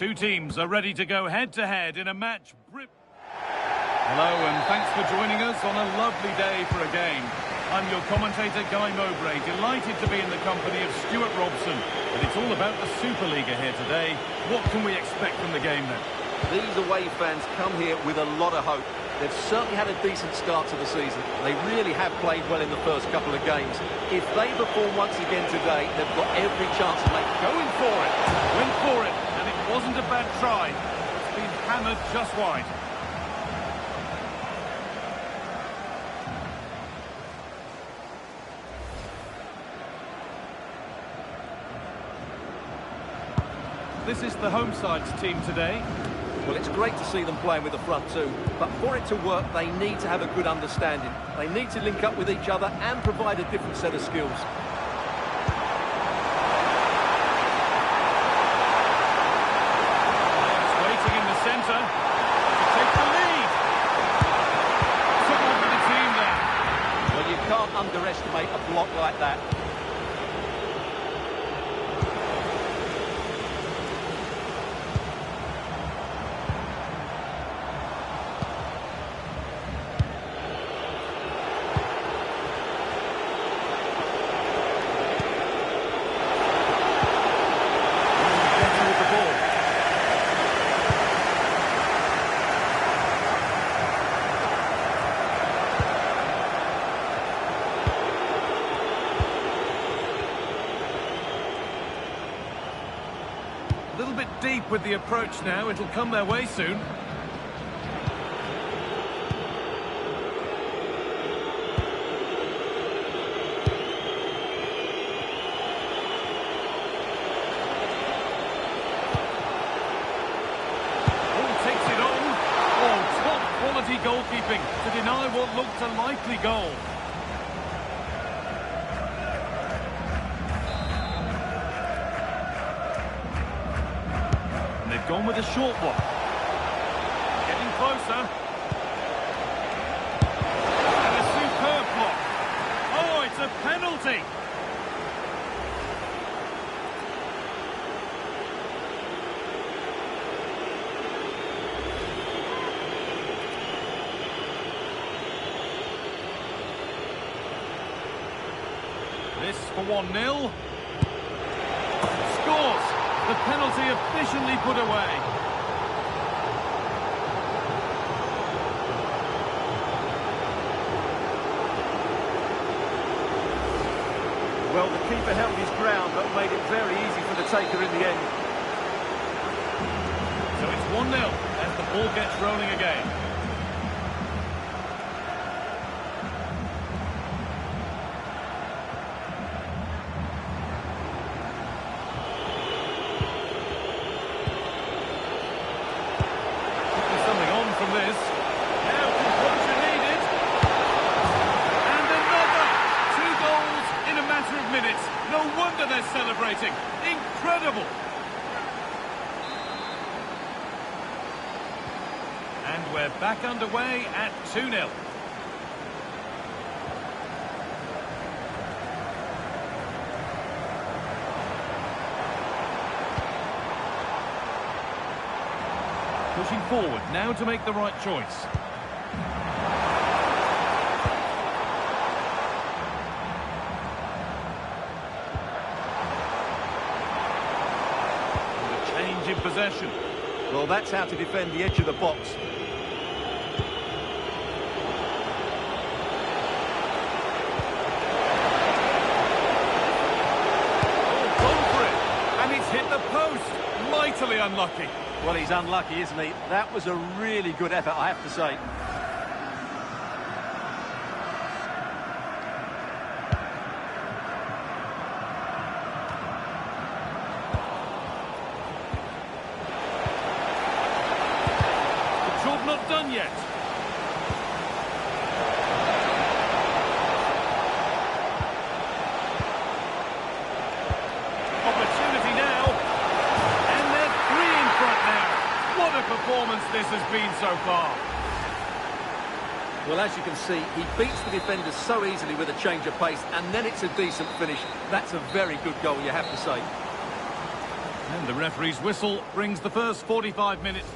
Two teams are ready to go head-to-head in a match. Hello and thanks for joining us on a lovely day for a game. I'm your commentator, Guy Mowbray, delighted to be in the company of Stuart Robson. And it's all about the Superliga here today. What can we expect from the game then? These away fans come here with a lot of hope. They've certainly had a decent start to the season. They really have played well in the first couple of games. If they perform once again today, they've got every chance of going for it. Went for it, and it wasn't a bad try. It's been hammered just wide. This is the home side's team today. Well, it's great to see them playing with the front two, but for it to work, they need to have a good understanding. They need to link up with each other and provide a different set of skills. It's waiting in the centre to take the lead. Someone with the team there. Well, you can't underestimate a block like that. A little bit deep with the approach now. It'll come their way soon. Oh, takes it on. Oh, top quality goalkeeping to deny what looked a likely goal. They've gone with a short one. Getting closer. And a superb block. Oh, it's a penalty. This for 1-0. Scores. The penalty efficiently put away. Well, the keeper held his ground, but made it very easy for the taker in the end. So it's 1-0 as the ball gets rolling again. From this. Now composure needed. And another! 2 goals in a matter of minutes. No wonder they're celebrating. Incredible! And we're back underway at 2-0. Pushing forward now to make the right choice. And a change in possession. Well, that's how to defend the edge of the box. Oh, gone for it. And he's hit the post. Mightily unlucky. Well, he's unlucky, isn't he? That was a really good effort, I have to say. The job not done yet. Opportunity now. And they're 3 in front now. What a performance this has been so far. Well, as you can see, he beats the defenders so easily with a change of pace, and then it's a decent finish. That's a very good goal, you have to say. And the referee's whistle brings the first 45 minutes.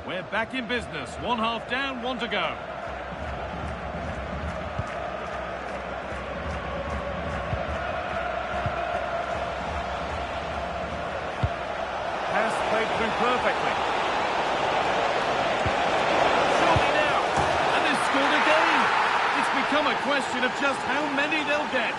We're back in business. One half down, one to go. Pass played through perfectly. Surely now. And they've scored again. It's become a question of just how many they'll get.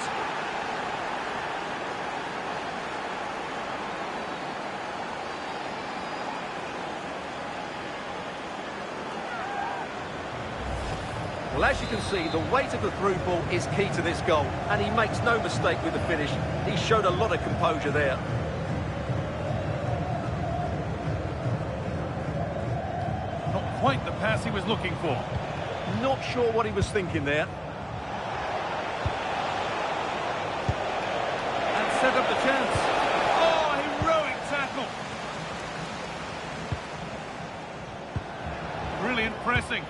Well, as you can see, the weight of the through ball is key to this goal, and he makes no mistake with the finish. He showed a lot of composure there. Not quite the pass he was looking for. Not sure what he was thinking there. And set up the chance. Oh, heroic tackle. Brilliant pressing.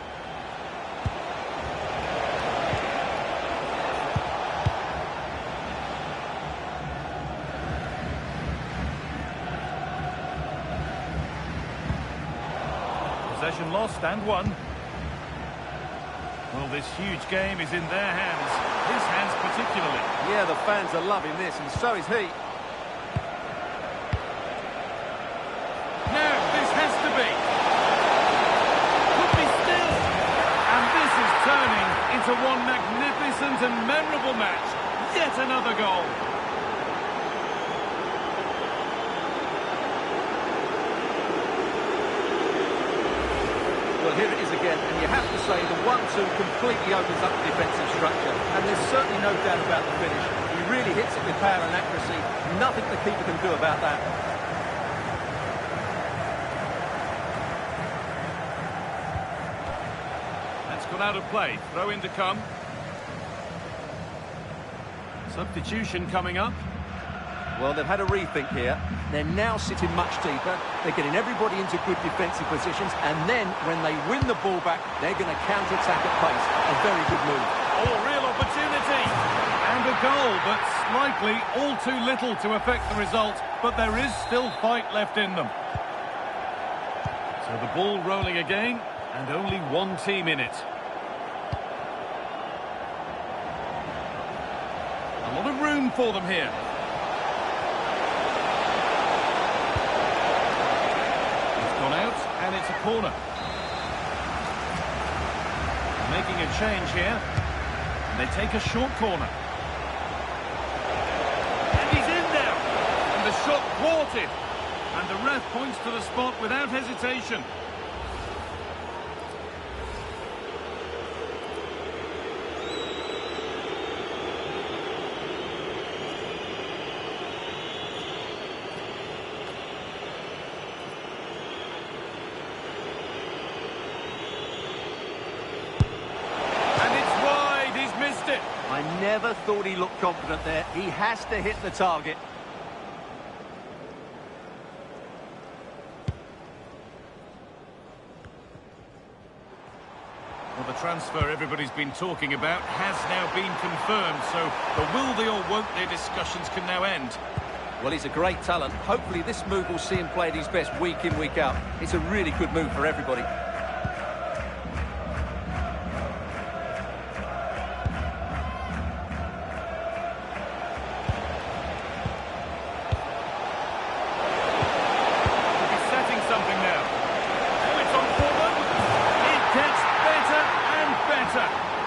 Possession lost and won. Well, this huge game is in their hands. His hands particularly. Yeah, the fans are loving this, and so is he. Now, this has to be. Could be still. And this is turning into one magnificent and memorable match. Yet another goal. Well, here it is again, and you have to say the 1-2 completely opens up the defensive structure, and there's certainly no doubt about the finish. He really hits it with power and accuracy. Nothing the keeper can do about that. That's gone out of play. Throw in to come. Substitution coming up. Well, they've had a rethink here. They're now sitting much deeper. They're getting everybody into good defensive positions, and then when they win the ball back, they're going to counter-attack at pace. A very good move. Oh, real opportunity. And a goal, but slightly all too little to affect the result. But there is still fight left in them. So the ball rolling again, and only one team in it. A lot of room for them here. And it's a corner. Making a change here. And they take a short corner. And he's in now. And the shot thwarted. And the ref points to the spot without hesitation. I never thought he looked confident there. He has to hit the target. Well, the transfer everybody's been talking about has now been confirmed, so the will they or won't they discussions can now end. Well, he's a great talent. Hopefully this move will see him play at his best week in, week out. It's a really good move for everybody.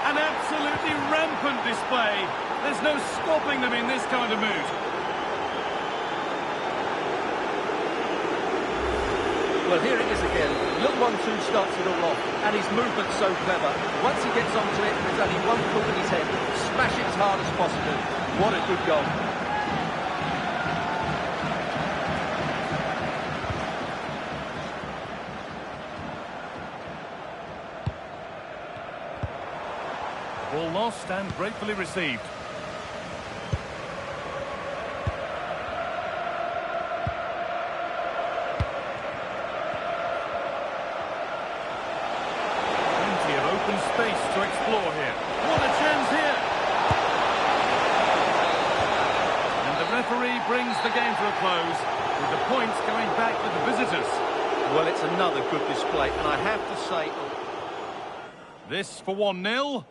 An absolutely rampant display. There's no stopping them in this kind of mood. Well, here it is again. Look, 1-2 starts it all off, and his movement's so clever. Once he gets onto it, there's only one thought in his head. Smash it as hard as possible. What a good goal. Ball lost and gratefully received. Plenty of open space to explore. game to a close, with the points going back to the visitors. Well, it's another good display, and I have to say... This for 1-0.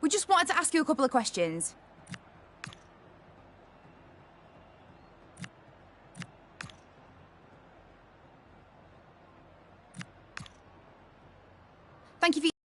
We just wanted to ask you a couple of questions. Thank you for...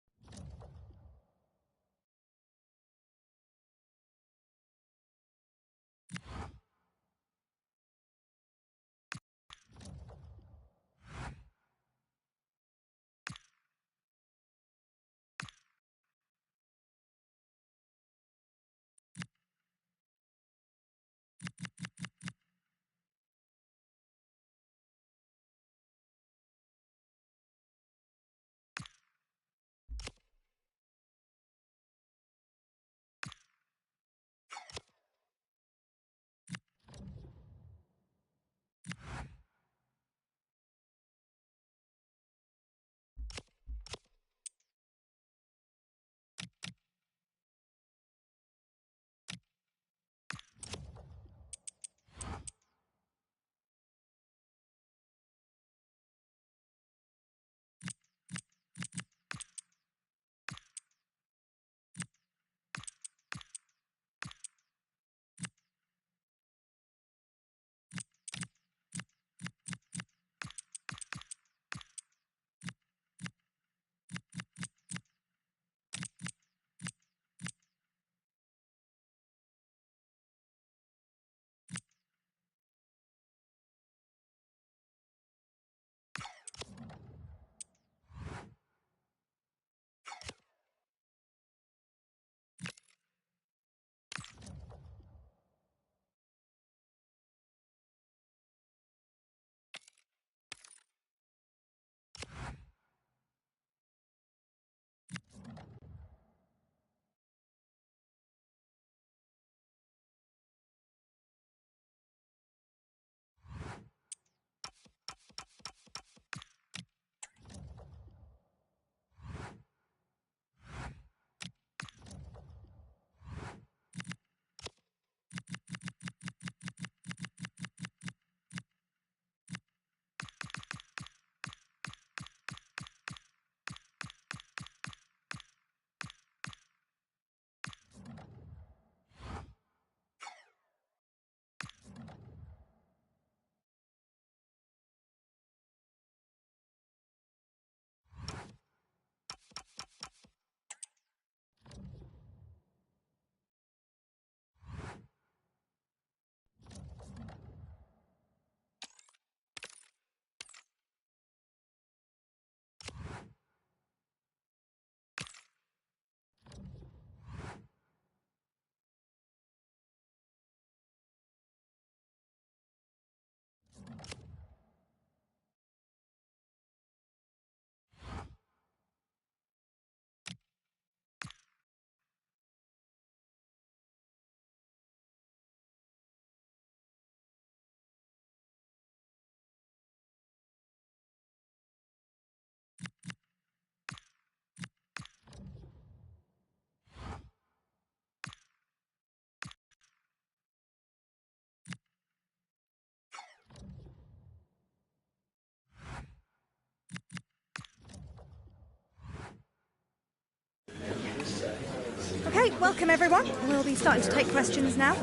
Okay, welcome everyone. We'll be starting to take questions now.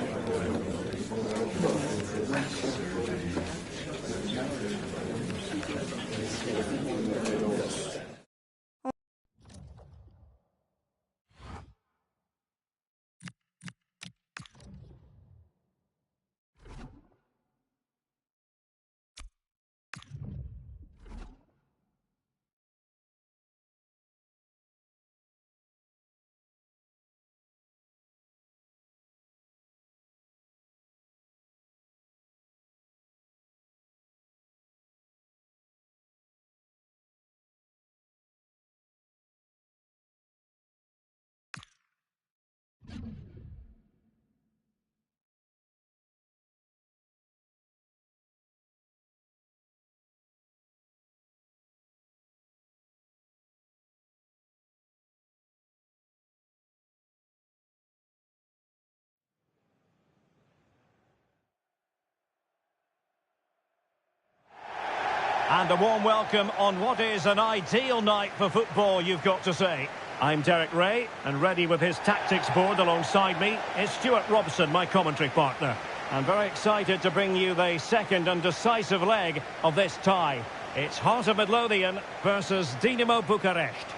And a warm welcome on what is an ideal night for football, you've got to say. I'm Derek Ray, and ready with his tactics board alongside me is Stuart Robson, my commentary partner. I'm very excited to bring you the second and decisive leg of this tie. It's Heart of Midlothian versus Dinamo Bucharest.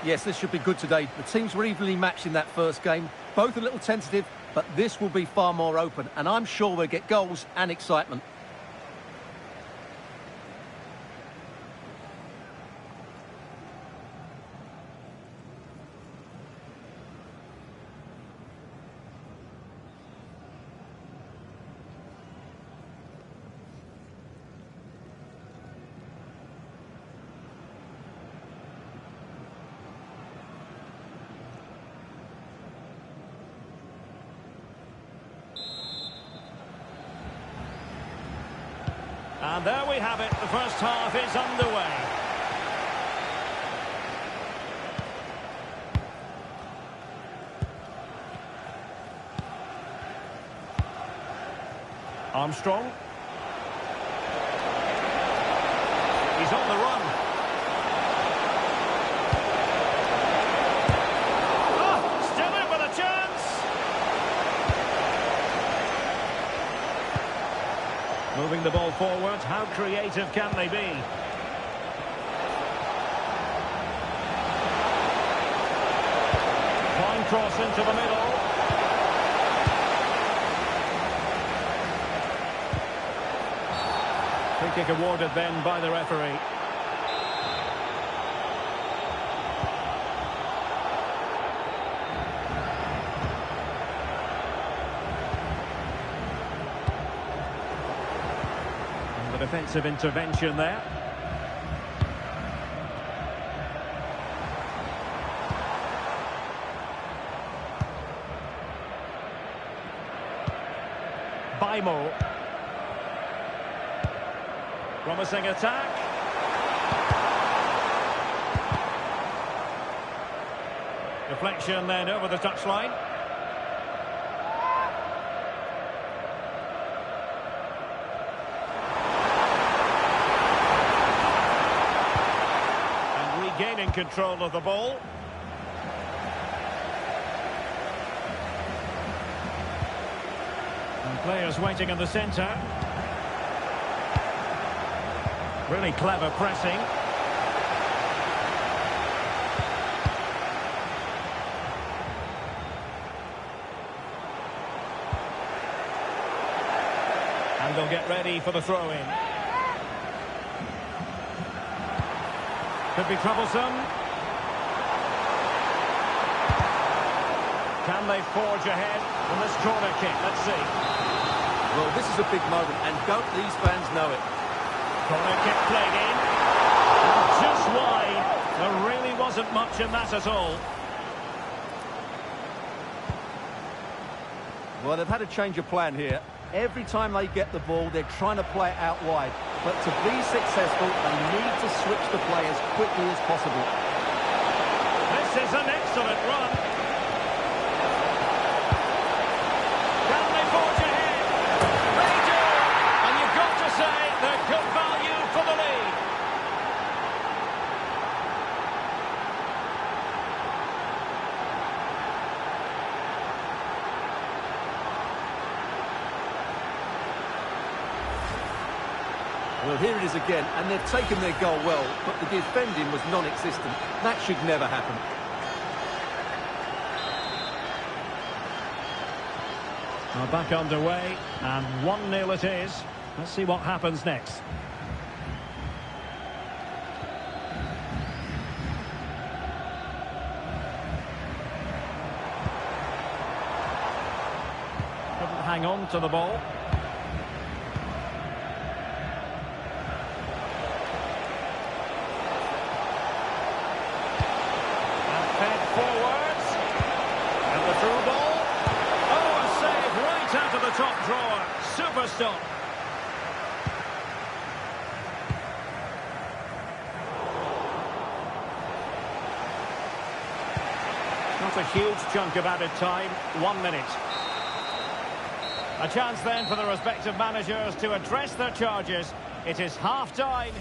Yes, this should be good today. The teams were evenly matched in that first game. Both a little tentative, but this will be far more open, and I'm sure we'll get goals and excitement. And there we have it, the first half is underway. Armstrong. He's on the run. Oh, still in with a chance. Moving the ball forward, how creative can they be? Fine cross into the middle. Free kick awarded then by the referee. Defensive intervention there. Baimo. Promising attack. Deflection then over the touchline. Gaining control of the ball. And players waiting in the centre. Really clever pressing. And they'll get ready for the throw-in. Could be troublesome. Can they forge ahead from this corner kick? Let's see. Well, this is a big moment, and don't these fans know it? Corner kick played in. Just wide. There really wasn't much in that at all. Well, they've had a change of plan here. Every time they get the ball, they're trying to play it out wide. But to be successful, they need to switch the play as quickly as possible. This is an excellent run. Can they forge ahead? They do! And you've got to say they're good value for the lead. Well, here it is again, and they've taken their goal well, but the defending was non-existent. That should never happen. Well, back underway, and 1-0 it is. Let's see what happens next. Couldn't hang on to the ball. Top drawer, super stop. Not a huge chunk of added time, 1 minute. A chance then for the respective managers to address their charges. It is half-time.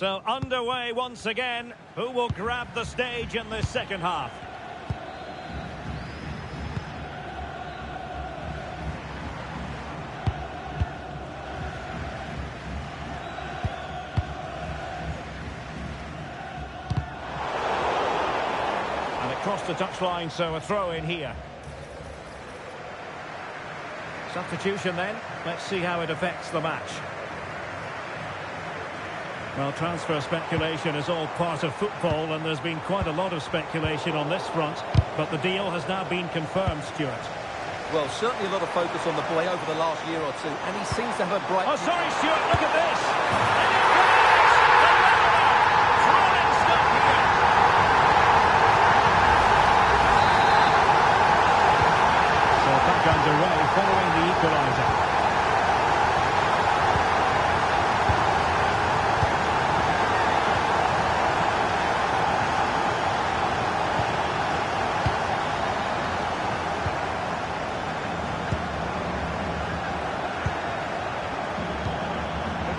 So underway once again. Who will grab the stage in this second half? And across the touchline, so a throw in here. Substitution then. Let's see how it affects the match. Well, transfer speculation is all part of football, and there's been quite a lot of speculation on this front, but the deal has now been confirmed, Stuart. Well, certainly a lot of focus on the boy over the last year or two, and he seems to have a bright... Oh, sorry, Stuart, look at this! And it goes! Thrilling stuff here! So back underway following the equaliser.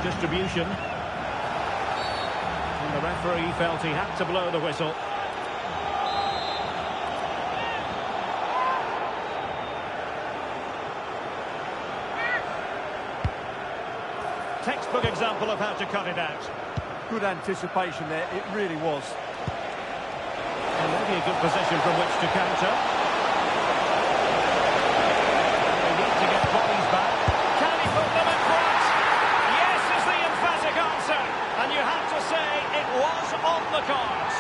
Distribution. And the referee felt he had to blow the whistle. Textbook example of how to cut it out. Good anticipation there, it really was. And maybe a good position from which to counter. They need to get bodies back. Can he put them in front? Answer, and you have to say it was on the cards.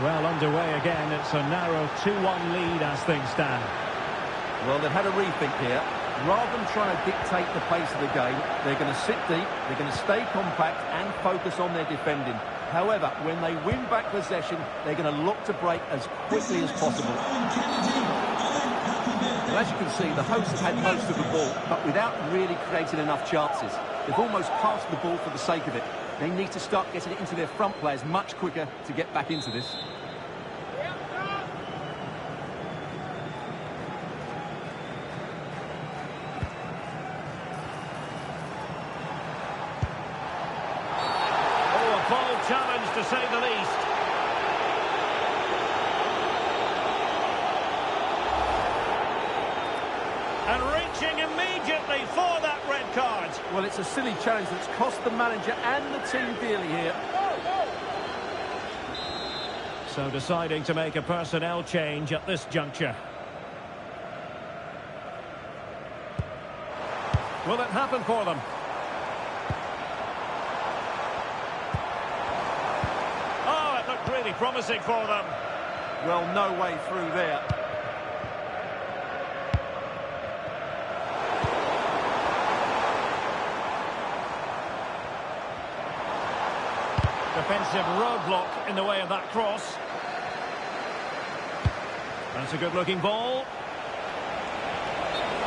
Well, underway again. It's a narrow 2-1 lead as things stand. Well, they've had a rethink here. Rather than trying to dictate the pace of the game, they're going to sit deep, they're going to stay compact and focus on their defending. However, when they win back possession, they're going to look to break as quickly as possible. Well, as you can see, the hosts have had most of the ball, but without really creating enough chances. They've almost passed the ball for the sake of it. They need to start getting it into their front players much quicker to get back into this. Oh, a bold challenge to say the least. And reaching immediately for that red card. Well, it's a silly challenge that's cost the manager and the team dearly here. So deciding to make a personnel change at this juncture. Will it happen for them? Oh, it looked really promising for them. Well, no way through there. Defensive roadblock in the way of that cross. That's a good-looking ball.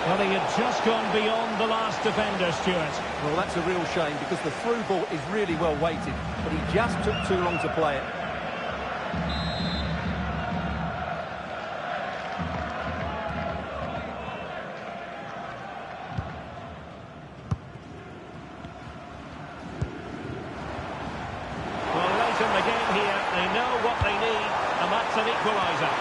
Well, he had just gone beyond the last defender, Stuart. Well, that's a real shame because the through ball is really well weighted, but he just took too long to play it. In the game here, they know what they need, and that's an equaliser.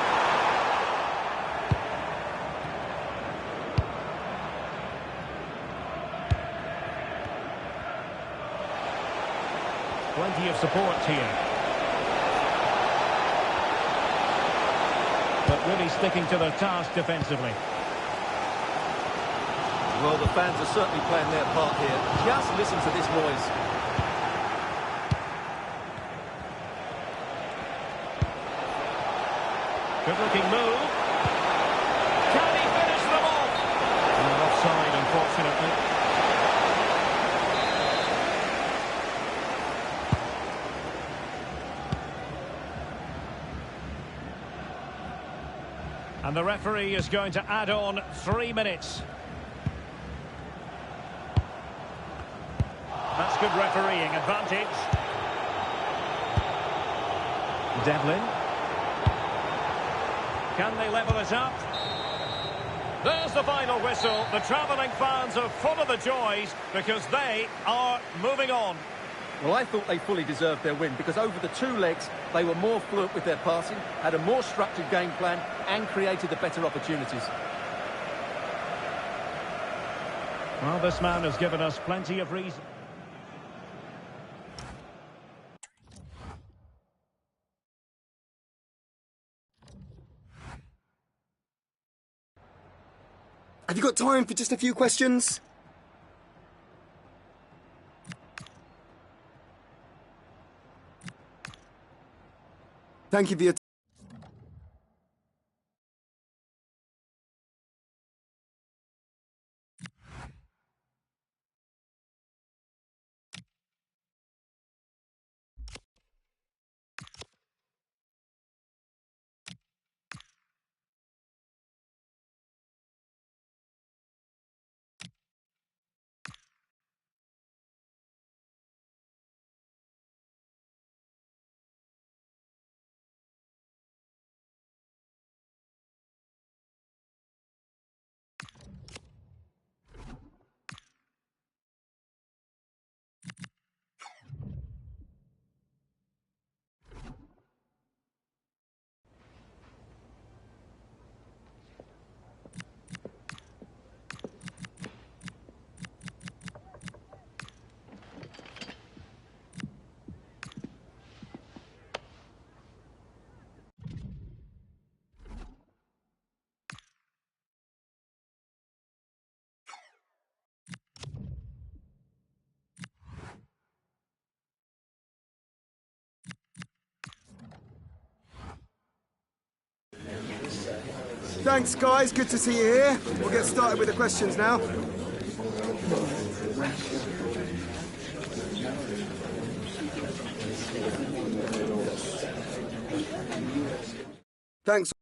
Plenty of support here. But really sticking to their task defensively. Well, the fans are certainly playing their part here. Just listen to this noise. Good-looking move. Can he finish them off? And offside, unfortunately. And the referee is going to add on 3 minutes. That's good refereeing. Advantage. Devlin. Can they level it up? There's the final whistle. The travelling fans are full of the joys because they are moving on. Well, I thought they fully deserved their win because over the two legs, they were more fluent with their passing, had a more structured game plan and created the better opportunities. Well, this man has given us plenty of reason. Have you got time for just a few questions? Thank you for your time. Thanks, guys. Good to see you here. We'll get started with the questions now. Thanks.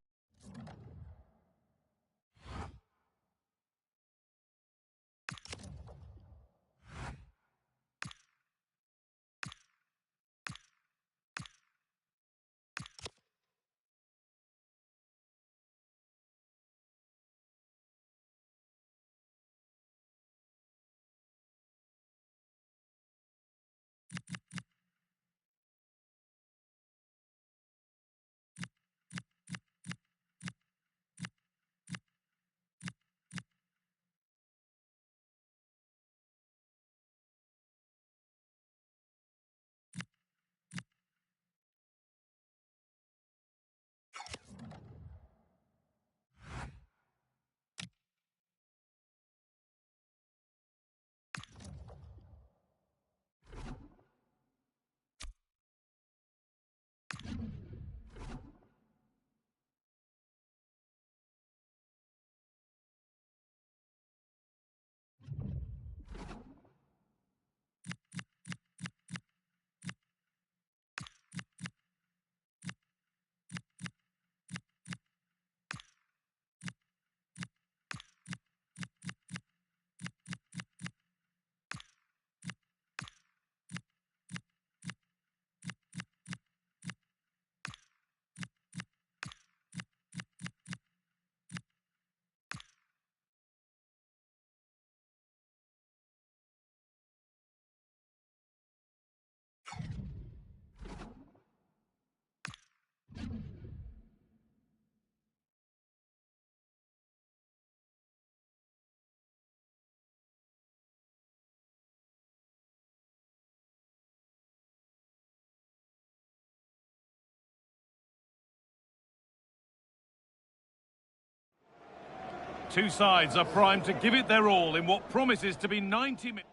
Two sides are primed to give it their all in what promises to be 90 minutes.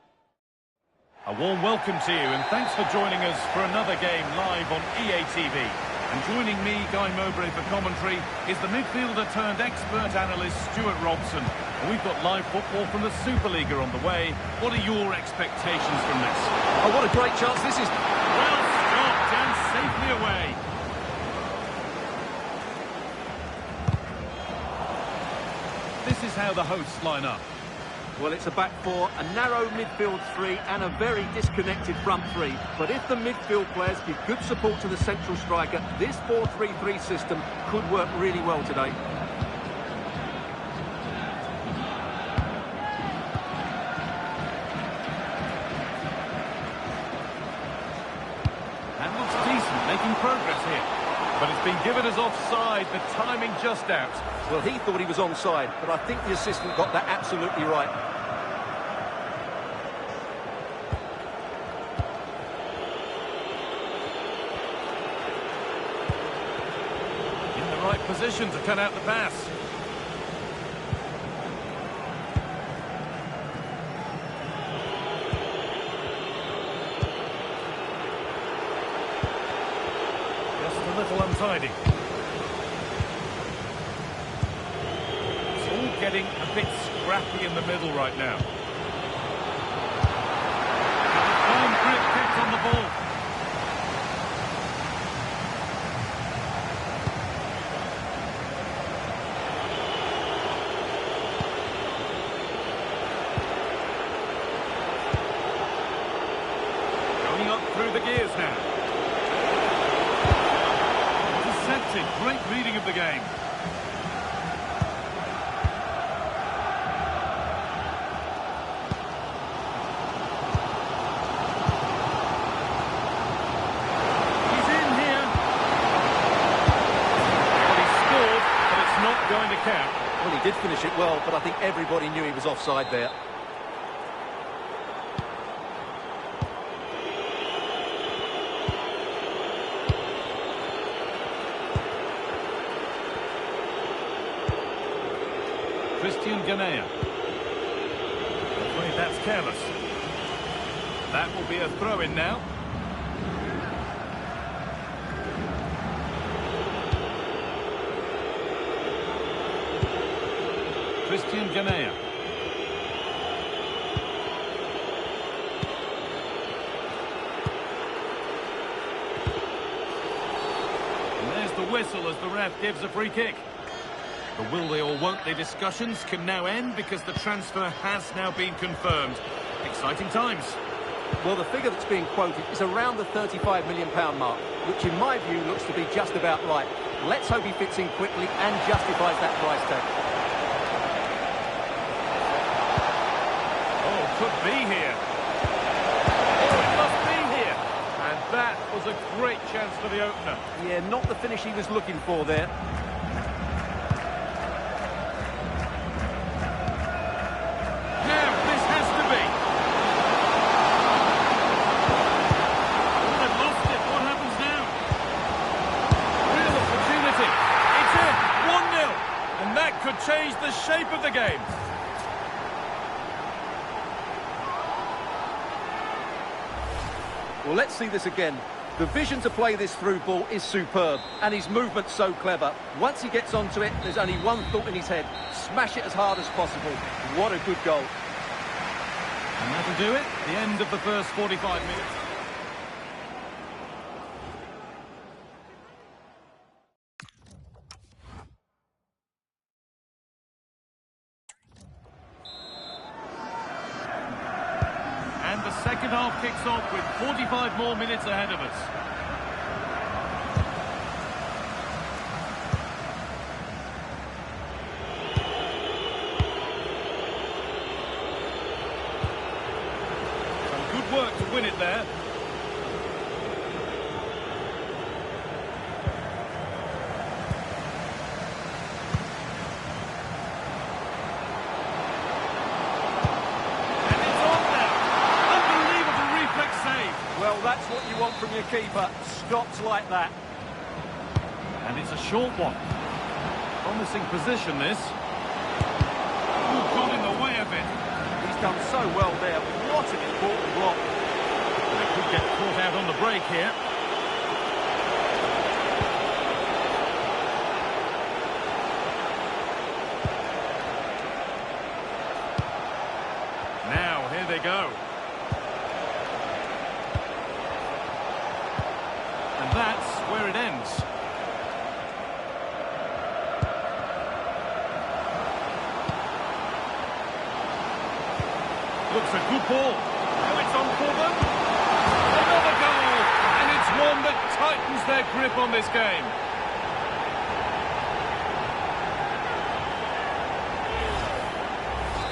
A warm welcome to you and thanks for joining us for another game live on EA TV. And joining me, Guy Mowbray, for commentary is the midfielder turned expert analyst Stuart Robson. And we've got live football from the Superliga on the way. What are your expectations from this? Oh, what a great chance this is. Well stopped and safely away. This is how the hosts line up. Well, it's a back four, a narrow midfield three and a very disconnected front three. But if the midfield players give good support to the central striker, this 4-3-3 system could work really well today. given us offside, the timing just out. Well, he thought he was onside, but I think the assistant got that absolutely right. In the right position to cut out the pass. Just a little untidy. It's all getting a bit scrappy in the middle right now. Firm grip kept on the ball. Going up through the gears now. Deceptive, great reading of the game. He's in here. Well, he scored, but it's not going to count. Well, he did finish it well, but I think everybody knew he was offside there. Afraid that's careless. That will be a throw-in now. Christian Ganea. And there's the whistle as the ref gives a free kick. The will they or won't they discussions can now end because the transfer has now been confirmed. Exciting times. Well, the figure that's being quoted is around the £35 million mark, which in my view looks to be just about right. Let's hope he fits in quickly and justifies that price tag. Oh, could be here. Oh, it must be here. And that was a great chance for the opener. Yeah, not the finish he was looking for there. Could change the shape of the game. Well, let's see this again. The vision to play this through ball is superb, and his movement's so clever. Once he gets onto it, there's only one thought in his head: smash it as hard as possible. What a good goal. And that'll do it. The end of the first 45 minutes. The second half kicks off with 45 more minutes ahead of us. Some good work to win it there. Well, that's what you want from your keeper. Stops like that. And it's a short one. Promising position, this. Ooh, got in the way of it. He's done so well there. What an important block. They could get caught out on the break here. Now, here they go. And that's where it ends. Looks a good ball. Now it's on for them. Another goal. And it's one that tightens their grip on this game.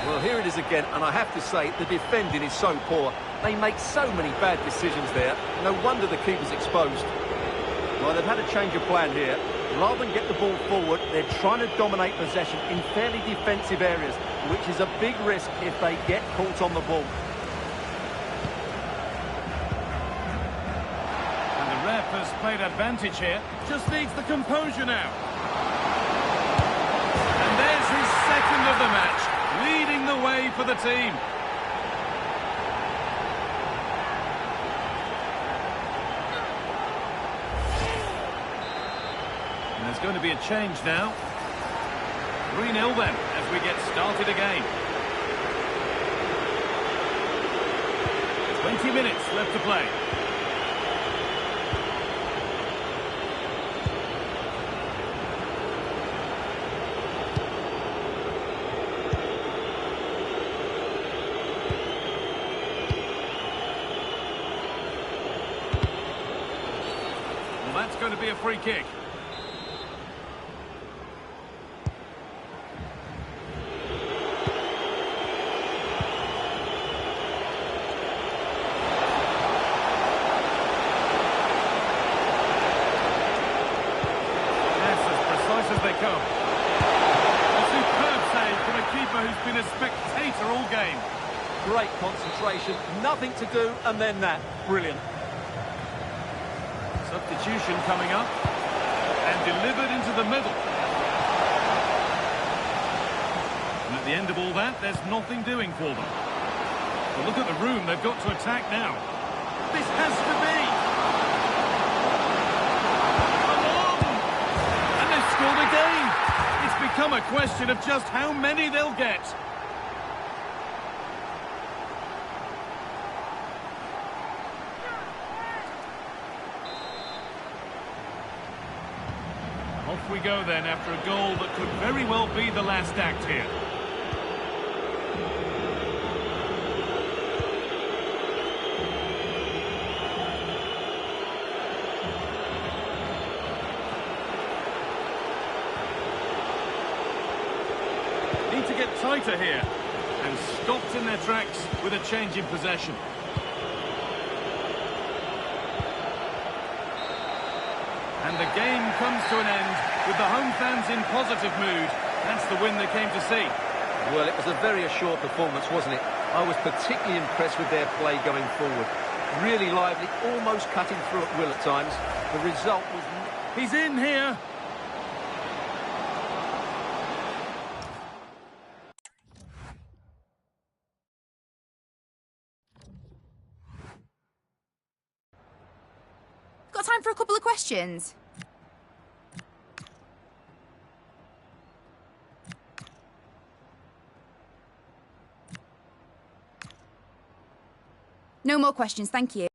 Well, here it is again, and I have to say, the defending is so poor. They make so many bad decisions there. No wonder the keeper's exposed. Well, they've had a change of plan here. Rather than get the ball forward, they're trying to dominate possession in fairly defensive areas, which is a big risk if they get caught on the ball. And the ref has played advantage here. Just needs the composure now. And there's his second of the match, leading the way for the team. And there's going to be a change now. 3-0 then, as we get started again. 20 minutes left to play. Well, that's going to be a free kick. As they come. A superb save from a keeper who's been a spectator all game. Great concentration, nothing to do, and then that. Brilliant. Substitution coming up. And delivered into the middle. And at the end of all that, there's nothing doing for them. Well, look at the room they've got to attack now. This has to be. Scored again. It's become a question of just how many they'll get. Off we go then after a goal that could very well be the last act here. Need to get tighter here, and stopped in their tracks with a change in possession. And the game comes to an end with the home fans in positive mood. That's the win they came to see. Well, it was a very assured performance, wasn't it? I was particularly impressed with their play going forward. Really lively, almost cutting through at will at times. The result was... He's in here. Got time for a couple of questions? No more questions, thank you.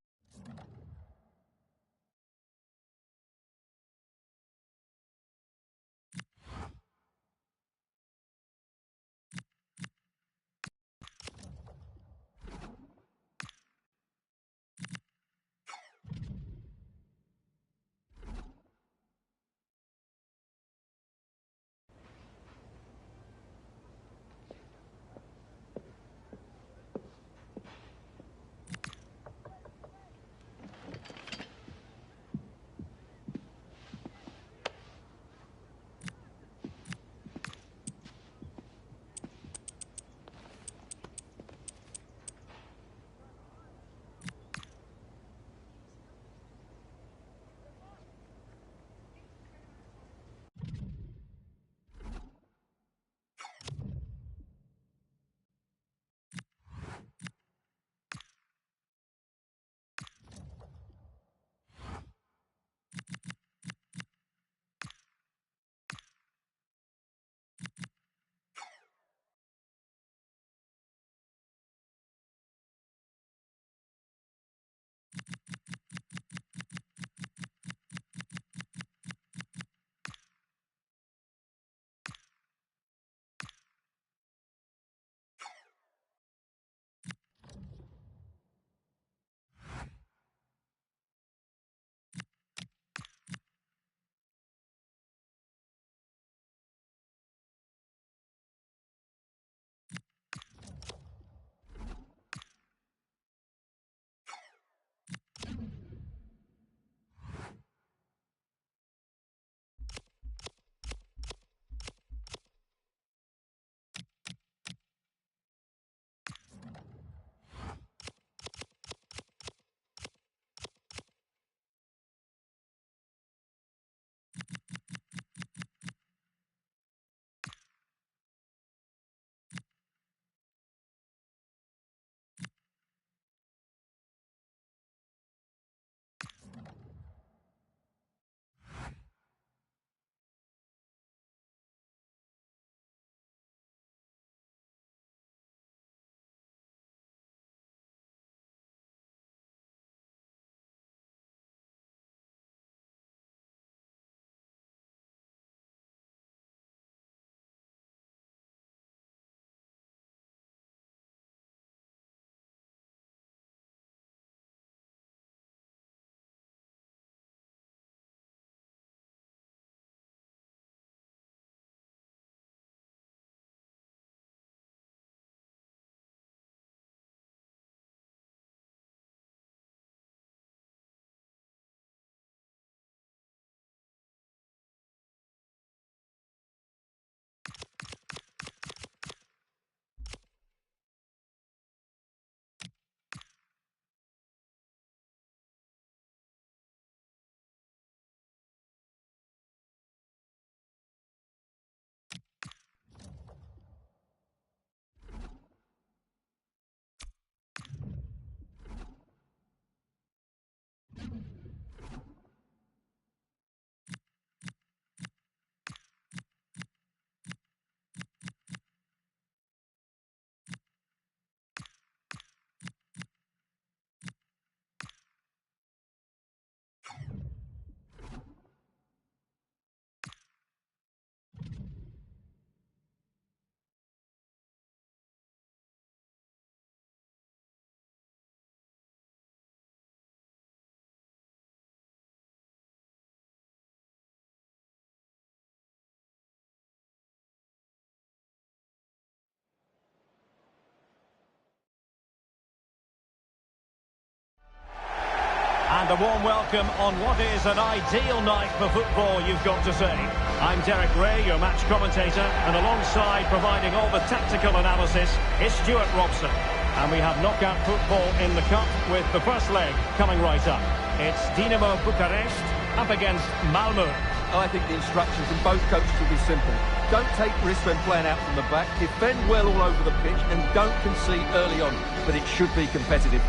And a warm welcome on what is an ideal night for football, you've got to say. I'm Derek Ray, your match commentator, and alongside providing all the tactical analysis is Stuart Robson. And we have knockout football in the cup with the first leg coming right up. It's Dinamo Bucharest up against Malmö. I think the instructions from both coaches will be simple. Don't take risks when playing out from the back, defend well all over the pitch, and don't concede early on. But it should be competitive.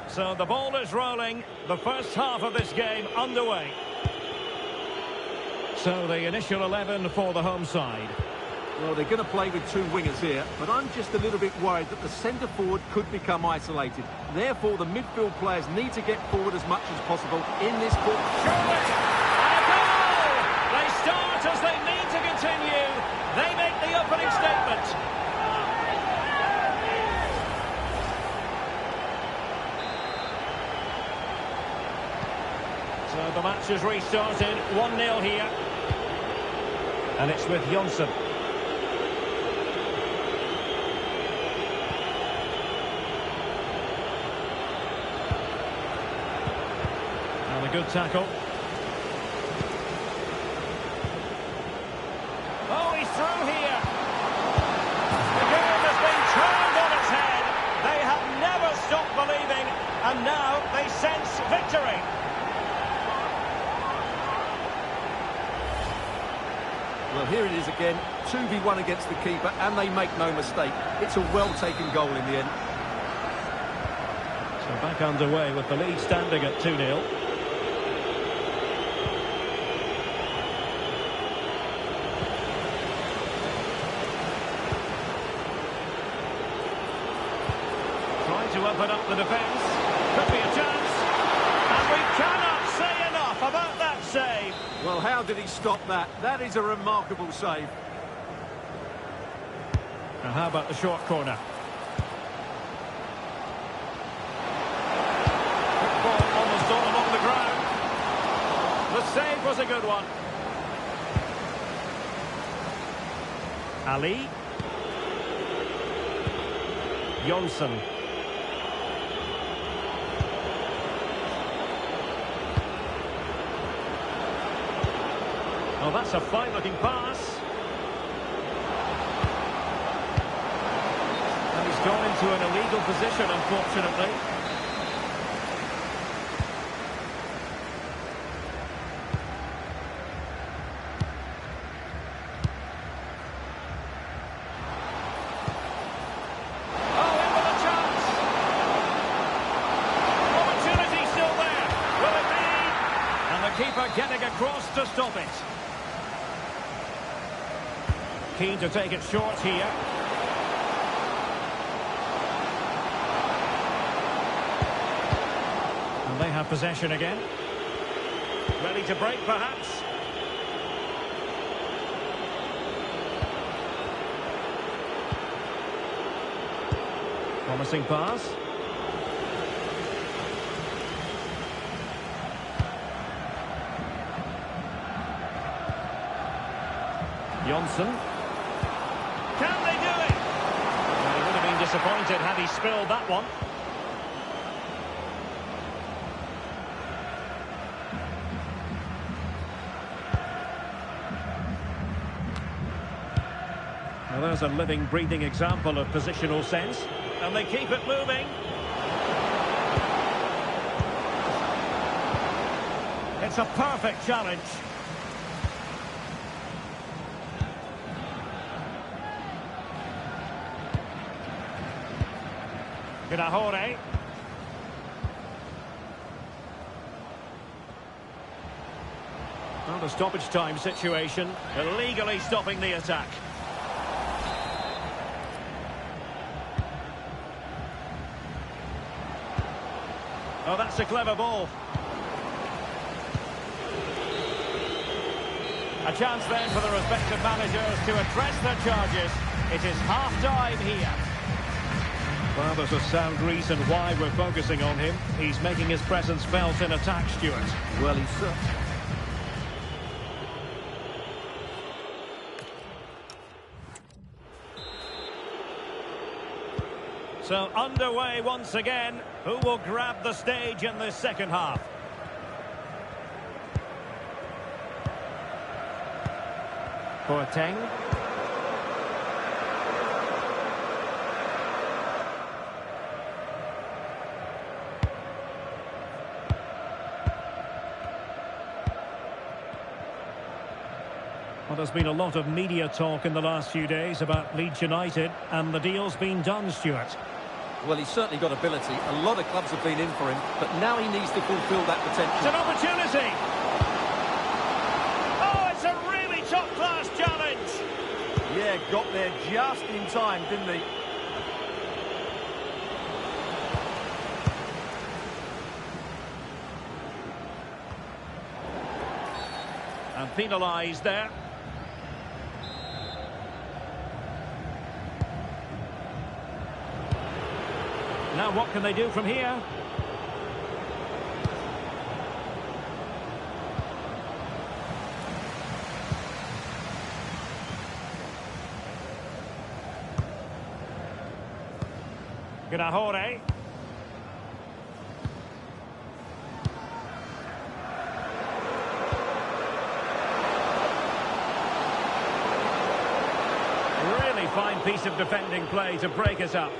So the ball is rolling, the first half of this game underway. So the initial 11 for the home side. Well, they're going to play with two wingers here, but I'm just a little bit worried that the centre forward could become isolated. Therefore, the midfield players need to get forward as much as possible in this ball. Surely! And a goal! They start as they need to continue. They make the opening statement. So the match has restarted, 1-0 here. And it's with Jonsson. And a good tackle. Oh, he's through here. The game has been turned on its head. They have never stopped believing, and now they sense victory. Well, here it is again, 2v1 against the keeper, and they make no mistake. It's a well-taken goal in the end. So back underway with the lead standing at 2-0. Trying to open up the defence. Could be a chance. And we cannot say enough about that save. Well, how did he stop that? That is a remarkable save. Now, how about the short corner? Ball almost all along the ground. The save was a good one. Ali. Jonsson. Oh, that's a fine-looking pass. And he's gone into an illegal position, unfortunately. Oh, in with a chance. Opportunity still there. Will it be? And the keeper getting across to stop it. Keen to take it short here. And they have possession again. Ready to break, perhaps. Promising pass. Jonsson. Can they do it? Well, he would have been disappointed had he spilled that one. Well, there's a living, breathing example of positional sense. And they keep it moving. It's a perfect challenge. Gnahore. Well, the stoppage time situation, illegally stopping the attack. Oh, that's a clever ball. A chance then for the respective managers to address their charges. It is half-time here. Well, there's a sound reason why we're focusing on him. He's making his presence felt in attack, Stuart. Well, he's So underway once again. Who will grab the stage in this second half? Boateng. Well, there's been a lot of media talk in the last few days about Leeds United, and the deal's been done, Stuart. Well, he's certainly got ability. A lot of clubs have been in for him, but now he needs to fulfil that potential. It's an opportunity! Oh, it's a really top-class challenge! Yeah, got there just in time, didn't he? And penalised there. Now what can they do from here? Gnahore. Really fine piece of defending play to break us up.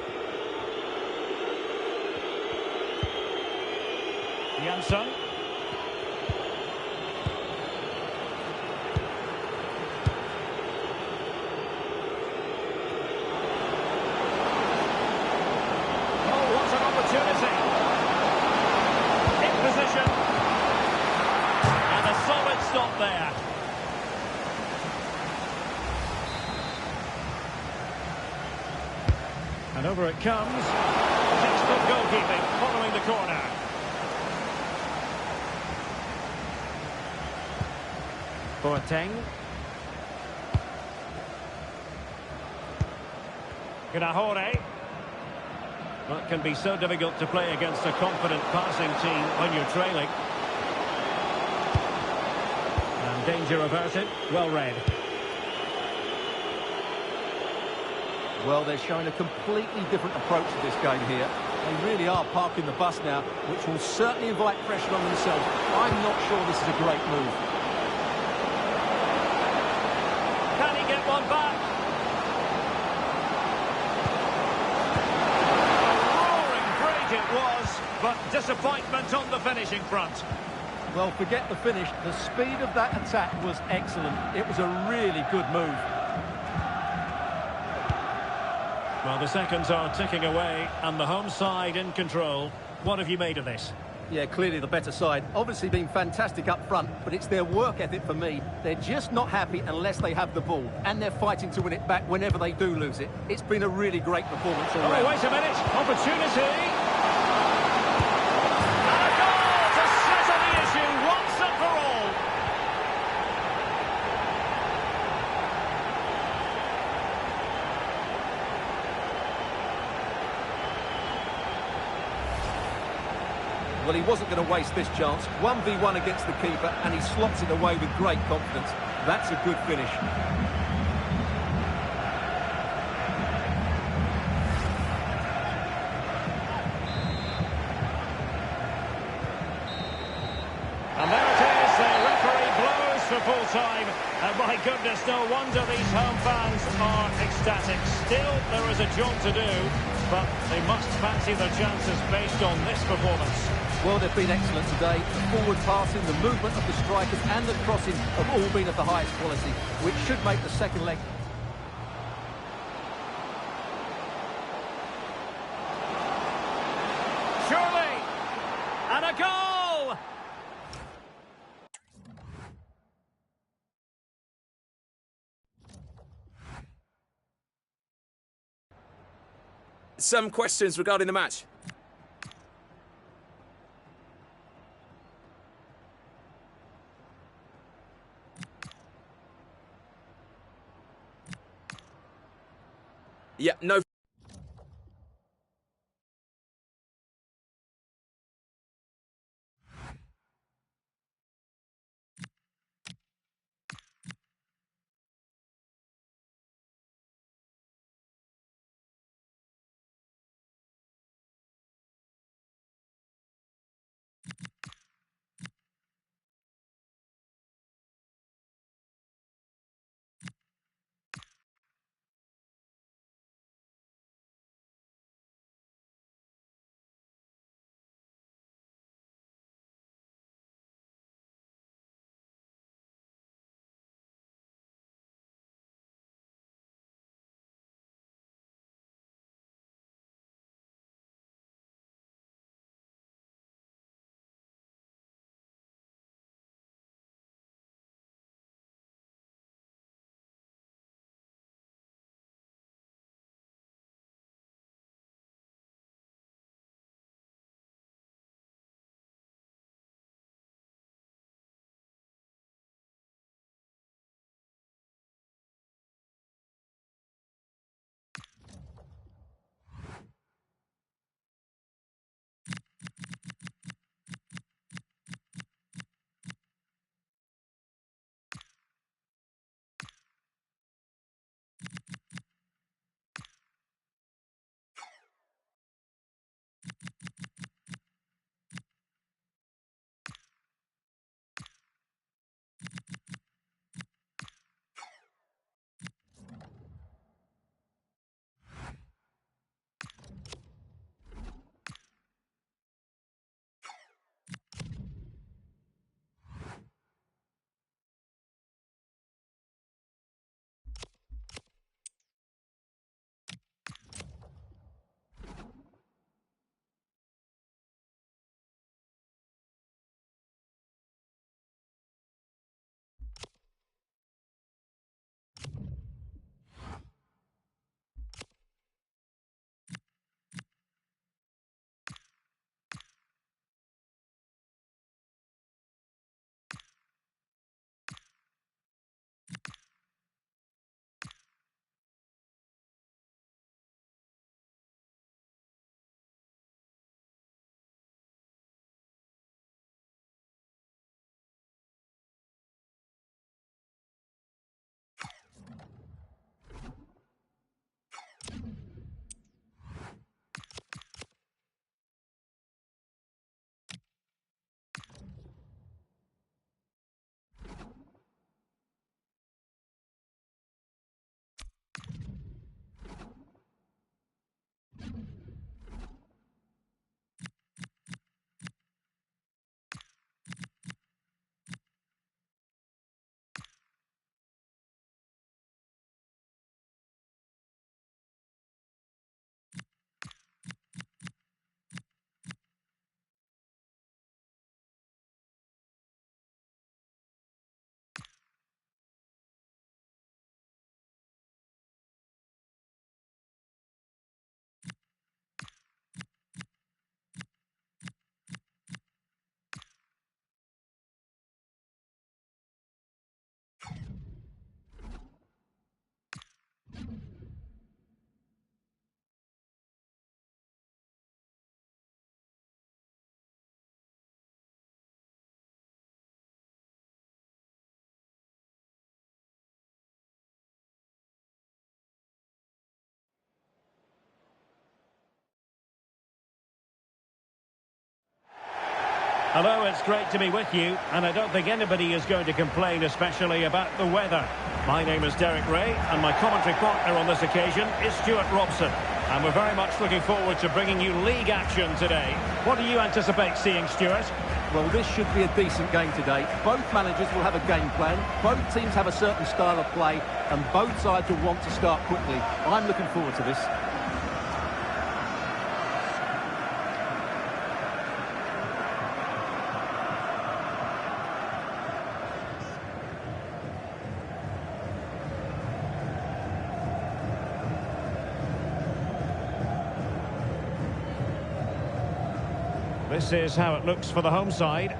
Jansson. Oh, what an opportunity. In position. And a solid stop there. And over it comes. Textbook goalkeeping following the corner. Boateng. Gnahore. Well, it can be so difficult to play against a confident passing team when you're trailing. And danger averted. Well read. Well, they're showing a completely different approach to this game here. They really are parking the bus now, which will certainly invite pressure on themselves. I'm not sure this is a great move. Can he get one back? A roaring break it was, but disappointment on the finishing front. Well, forget the finish. The speed of that attack was excellent. It was a really good move. Well, the seconds are ticking away, and the home side in control. What have you made of this? Yeah, clearly the better side. Obviously been fantastic up front, but it's their work ethic for me. They're just not happy unless they have the ball, and they're fighting to win it back whenever they do lose it. It's been a really great performance all round. Oh, wait a minute. Opportunity. And a goal to settle the issue once and for all. Well, he wasn't going to waste this chance. 1v1 against the keeper, and he slots it away with great confidence. That's a good finish. And there it is, the referee blows for full time. And my goodness, no wonder these home fans are ecstatic. Still, there is a job to do, but they must fancy their chances based on this performance. Well, they've been excellent today. The forward passing, the movement of the strikers and the crossing have all been of the highest quality, which should make the second leg... Surely! And a goal! some questions regarding the match. Yeah, no. Hello, it's great to be with you, and I don't think anybody is going to complain, especially about the weather. My name is Derek Ray, and my commentary partner on this occasion is Stuart Robson. And we're very much looking forward to bringing you league action today. What do you anticipate seeing, Stuart? Well, this should be a decent game today. Both managers will have a game plan. Both teams have a certain style of play, and both sides will want to start quickly. I'm looking forward to this. This is how it looks for the home side.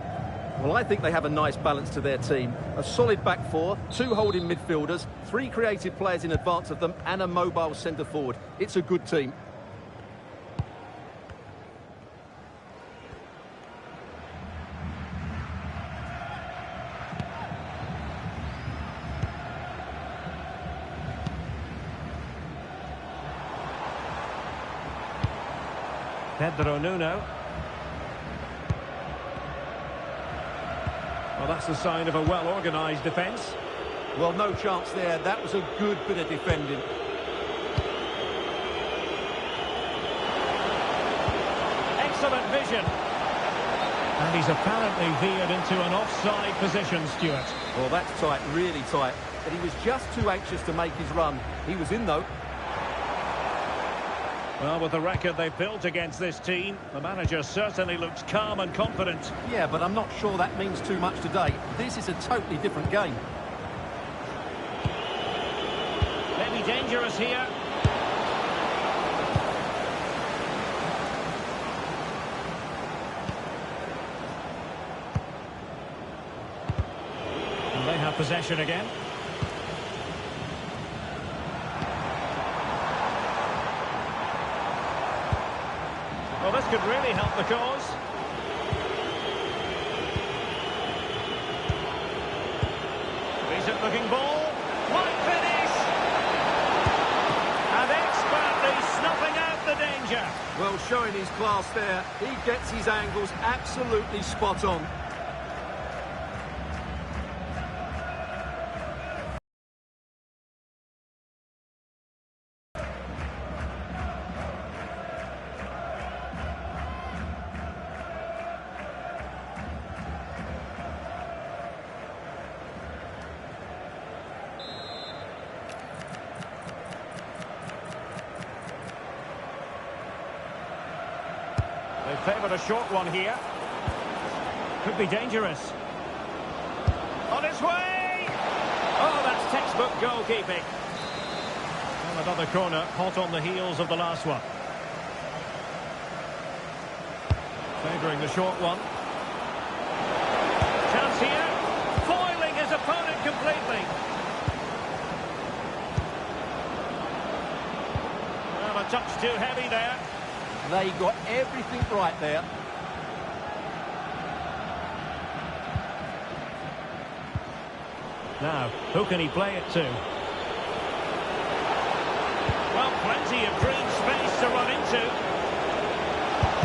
Well, I think they have a nice balance to their team. A solid back four, 2 holding midfielders, 3 creative players in advance of them, and a mobile centre forward. It's a good team. Pedro Nuno. Well, that's the sign of a well-organised defence. Well, no chance there. That was a good bit of defending. Excellent vision. And he's apparently veered into an offside position, Stuart. Well, that's tight, really tight. But he was just too anxious to make his run. He was in, though. Well, with the record they've built against this team, the manager certainly looks calm and confident. Yeah, but I'm not sure that means too much today. This is a totally different game. Maybe dangerous here. And they have possession again. Well, this could really help the cause. Decent looking ball. Might finish. And expertly snuffing out the danger. Well, showing his class there. He gets his angles absolutely spot on. They favoured a short one here. Could be dangerous. On its way! Oh, that's textbook goalkeeping. Well, another corner, hot on the heels of the last one. Favouring the short one. Chance here. Foiling his opponent completely. Well, a touch too heavy there. They got everything right there. Now, who can he play it to? Well, plenty of green space to run into.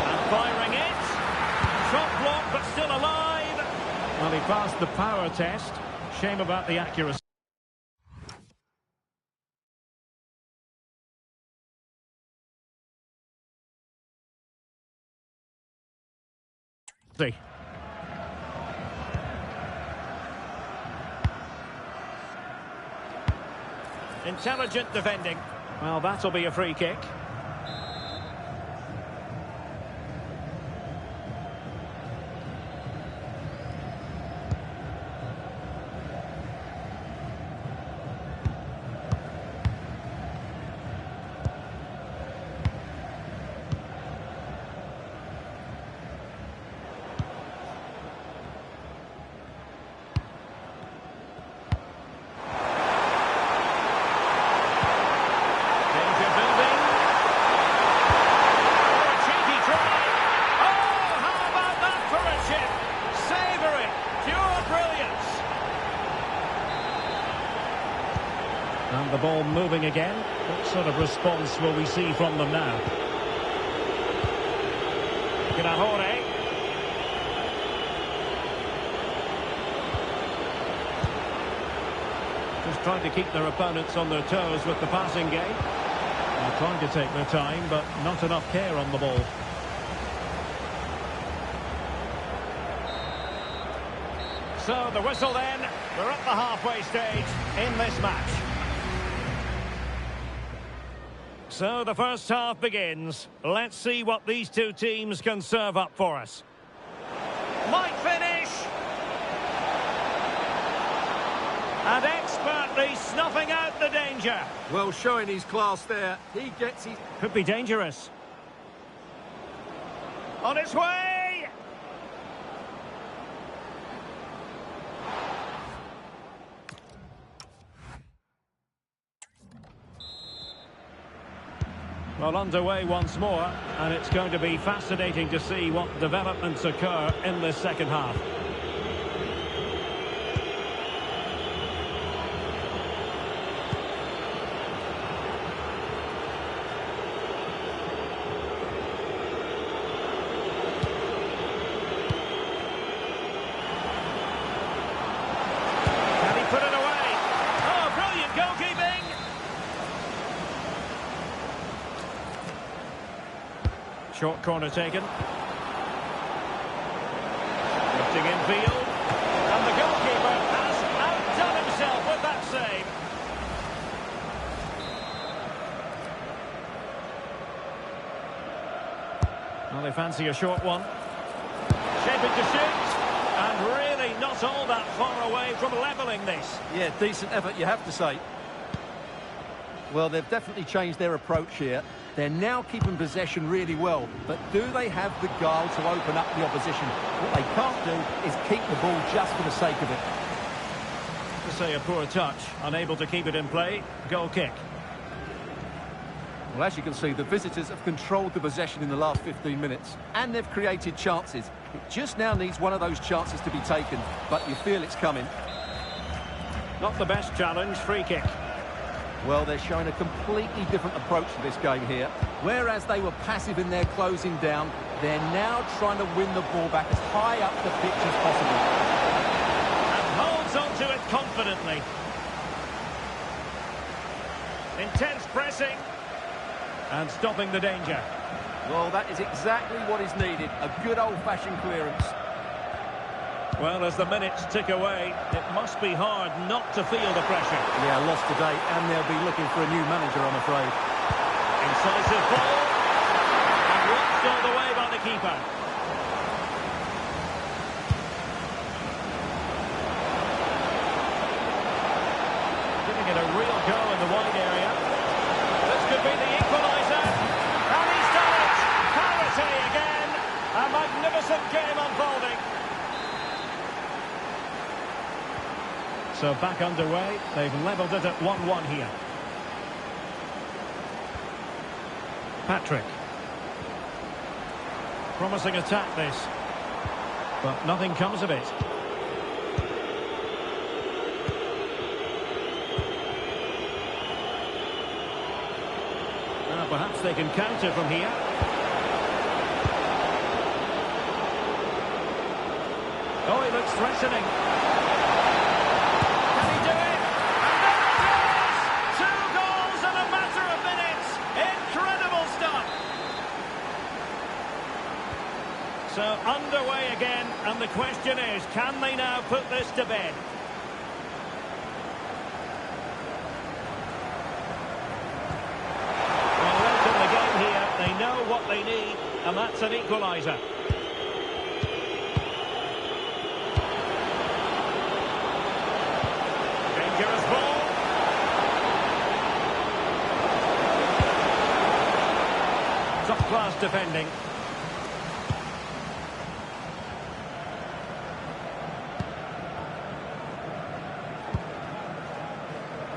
And firing it. Shot blocked, but still alive. Well, he passed the power test. Shame about the accuracy. Intelligent defending. Well, that'll be a free kick. And the ball moving again. What sort of response will we see from them now? Kinahore. Just trying to keep their opponents on their toes with the passing game. They're trying to take their time, but not enough care on the ball. So the whistle then. We're at the halfway stage in this match. So the first half begins. Let's see what these two teams can serve up for us. Might finish. And expertly snuffing out the danger. Well, showing his class there. He gets his... Could be dangerous. On its way. Well, underway once more, and it's going to be fascinating to see what developments occur in this second half. Can he put it away? Oh, brilliant goalkeeping! Short corner taken. Lifting in field. And the goalkeeper has outdone himself with that save. Well, they fancy a short one. Shaping to shoot. And really not all that far away from levelling this. Yeah, decent effort, you have to say. Well, they've definitely changed their approach here. They're now keeping possession really well, but do they have the guile to open up the opposition? What they can't do is keep the ball just for the sake of it. To say a poor touch, unable to keep it in play. Goal kick. Well, as you can see, the visitors have controlled the possession in the last 15 minutes, and they've created chances. It just now needs one of those chances to be taken, but you feel it's coming. Not the best challenge, free kick. Well, they're showing a completely different approach to this game here. Whereas they were passive in their closing down, they're now trying to win the ball back as high up the pitch as possible. And holds on to it confidently. Intense pressing. And stopping the danger. Well, that is exactly what is needed. A good old-fashioned clearance. Well, as the minutes tick away, it must be hard not to feel the pressure. Yeah, lost today, and they'll be looking for a new manager, I'm afraid. Incisive ball. And watched all the way by the keeper. Giving it a real go in the wide area. This could be the equaliser. And he's done it! Parity again. A magnificent game unfolding. So back underway. They've levelled it at 1-1 here. Patrick. Promising attack this. But nothing comes of it. Perhaps they can counter from here. Oh, he looks threatening. Can he do it? And there it is! 2 goals in a matter of minutes. Incredible stuff. So underway again, and the question is, can they now put this to bed? They know what they need, and that's an equaliser. Dangerous ball. Top-class defending.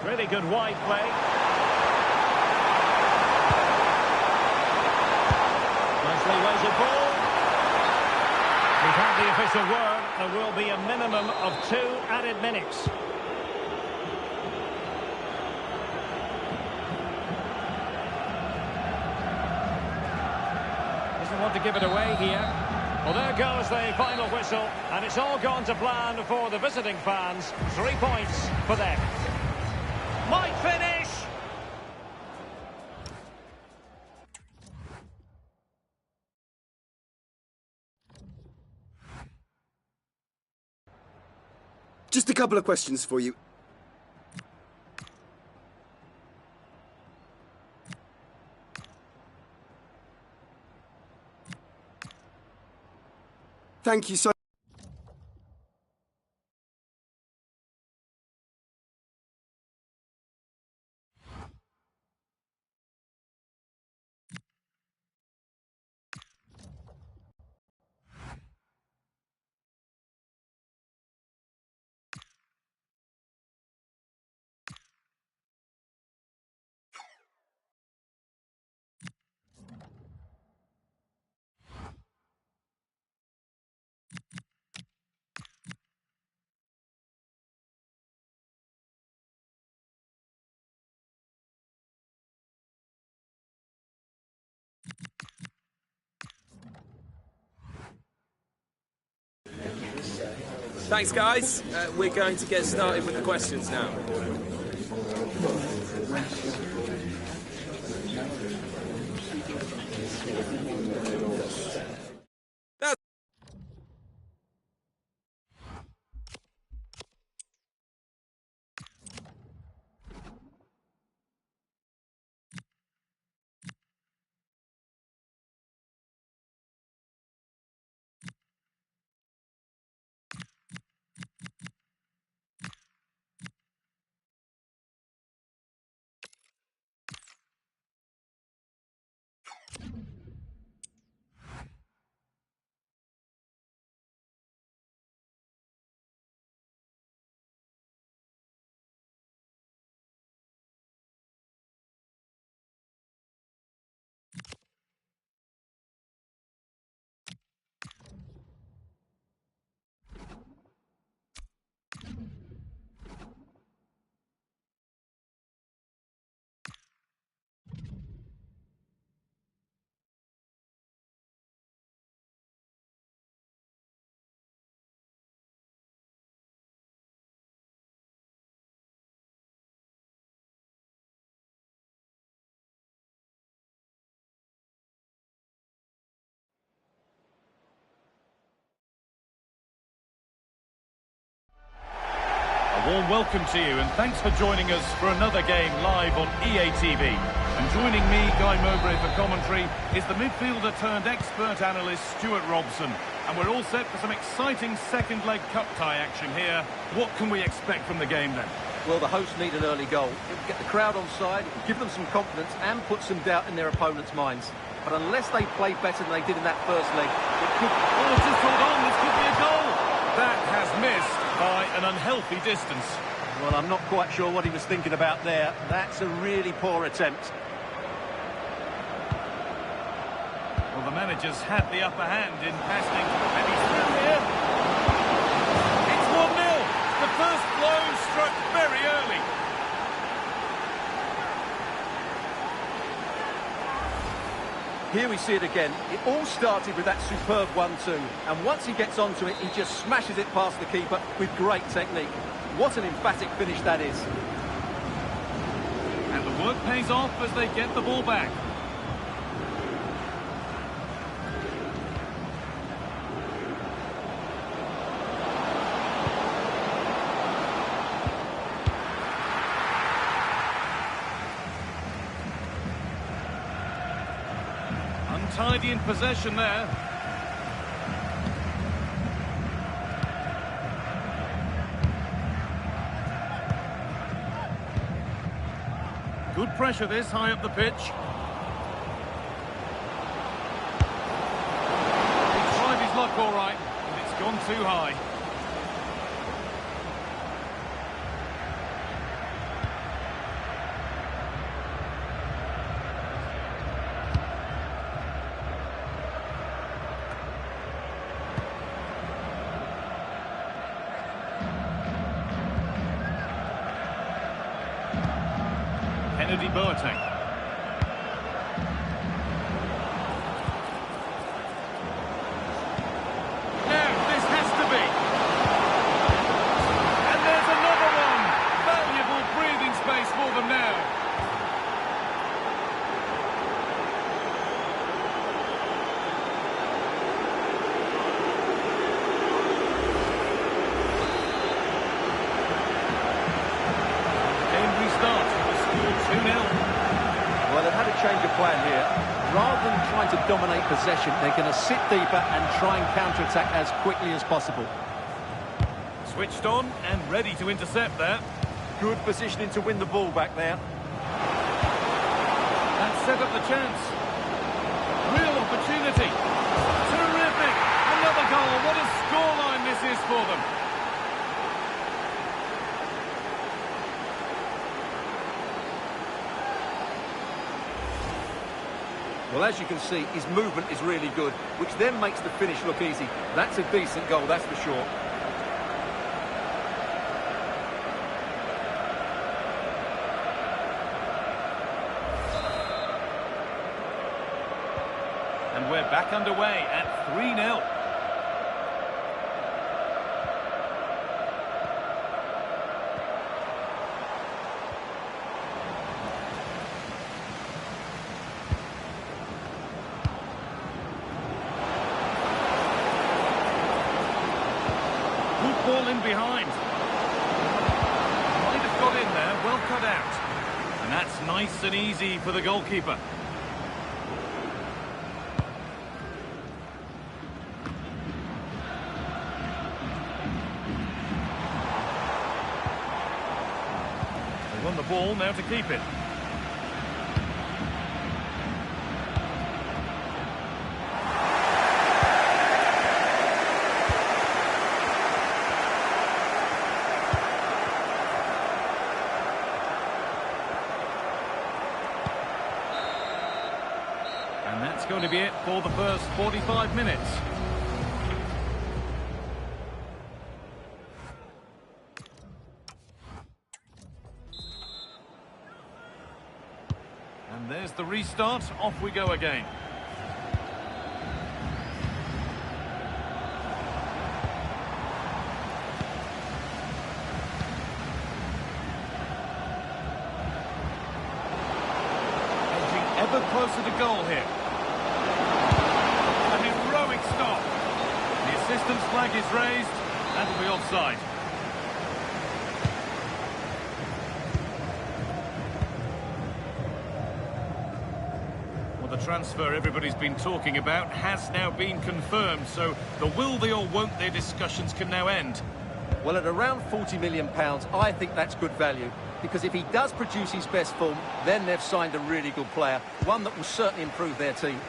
Really good wide play. Weighted ball. We've had the official word. There will be a minimum of 2 added minutes. Doesn't want to give it away here. Well, there goes the final whistle, and it's all gone to plan for the visiting fans. 3 points for them. Might finish. Just a couple of questions for you. Thank you so Thanks, guys. We're going to get started with the questions now. A warm welcome to you and thanks for joining us for another game live on EA TV. And joining me, Guy Mowbray, for commentary is the midfielder turned expert analyst Stuart Robson. And we're all set for some exciting second leg cup tie action here. What can we expect from the game then? Well, the hosts need an early goal. It will get the crowd on side, it will give them some confidence and put some doubt in their opponent's minds. But unless they play better than they did in that first leg, it could... Oh, just hold on, this could be a goal! That has missed by an unhealthy distance. Well, I'm not quite sure what he was thinking about there. That's a really poor attempt. Well, the manager's had the upper hand in passing. And he's through here. It's 1-0. The first blow struck very early. Here we see it again. It all started with that superb 1-2. And once he gets onto it, he just smashes it past the keeper with great technique. What an emphatic finish that is. And the work pays off as they get the ball back. Untidy in possession there. Good pressure this, high up the pitch. He tried his luck all right, but it's gone too high. Boateng. Now, this has to be. And there's another one. Valuable breathing space for them now. Game restarts. The score 2-0. Well, they've had a change of plan here. Rather than trying to dominate possession, they're going to sit deeper and try and counter-attack as quickly as possible. Switched on and ready to intercept there. Good positioning to win the ball back there. That set up the chance. Real opportunity. Terrific. Another goal. What a scoreline this is for them. Well, as you can see, his movement is really good, which then makes the finish look easy. That's a decent goal, that's for sure. And we're back underway at 3-0. Good ball in behind. Might have got in there, well cut out. And that's nice and easy for the goalkeeper. They won the ball, now to keep it. And that's going to be it for the first 45 minutes. And there's the restart. Off we go again. Edging ever closer to goal here. A heroic stop. The assistant's flag is raised. That'll be offside. The transfer everybody's been talking about has now been confirmed, so the will they or won't they discussions can now end. Well, at around £40 million, I think that's good value, because if he does produce his best form, then they've signed a really good player, one that will certainly improve their team.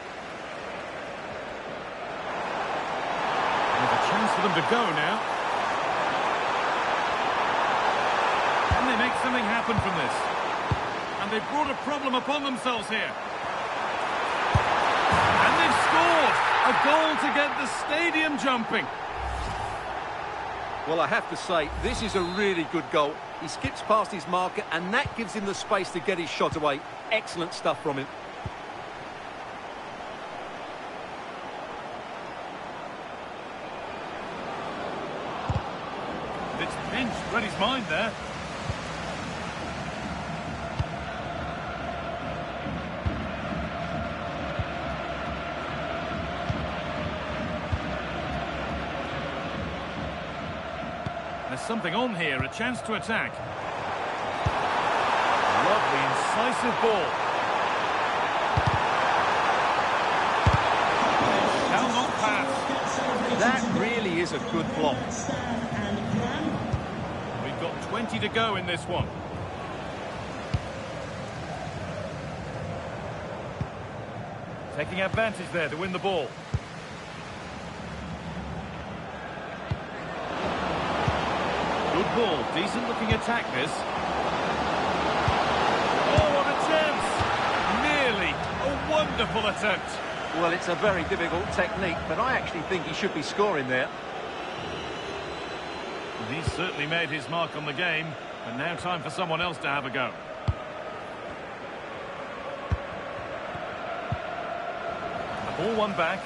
There's a chance for them to go now. Can they make something happen from this? And they've brought a problem upon themselves here. And they've scored! A goal to get the stadium jumping. Well, I have to say, this is a really good goal. He skips past his marker, and that gives him the space to get his shot away. Excellent stuff from him. It's pinched, read his mind there. There's something on here, a chance to attack. Lovely, incisive ball. Shall not pass. That really is a good block. We've got 20 to go in this one. Taking advantage there to win the ball. Good ball, decent looking attack this. Oh, what a chance! Nearly, a wonderful attempt. Well, it's a very difficult technique, but I actually think he should be scoring there. He's certainly made his mark on the game, and now time for someone else to have a go. The ball won back.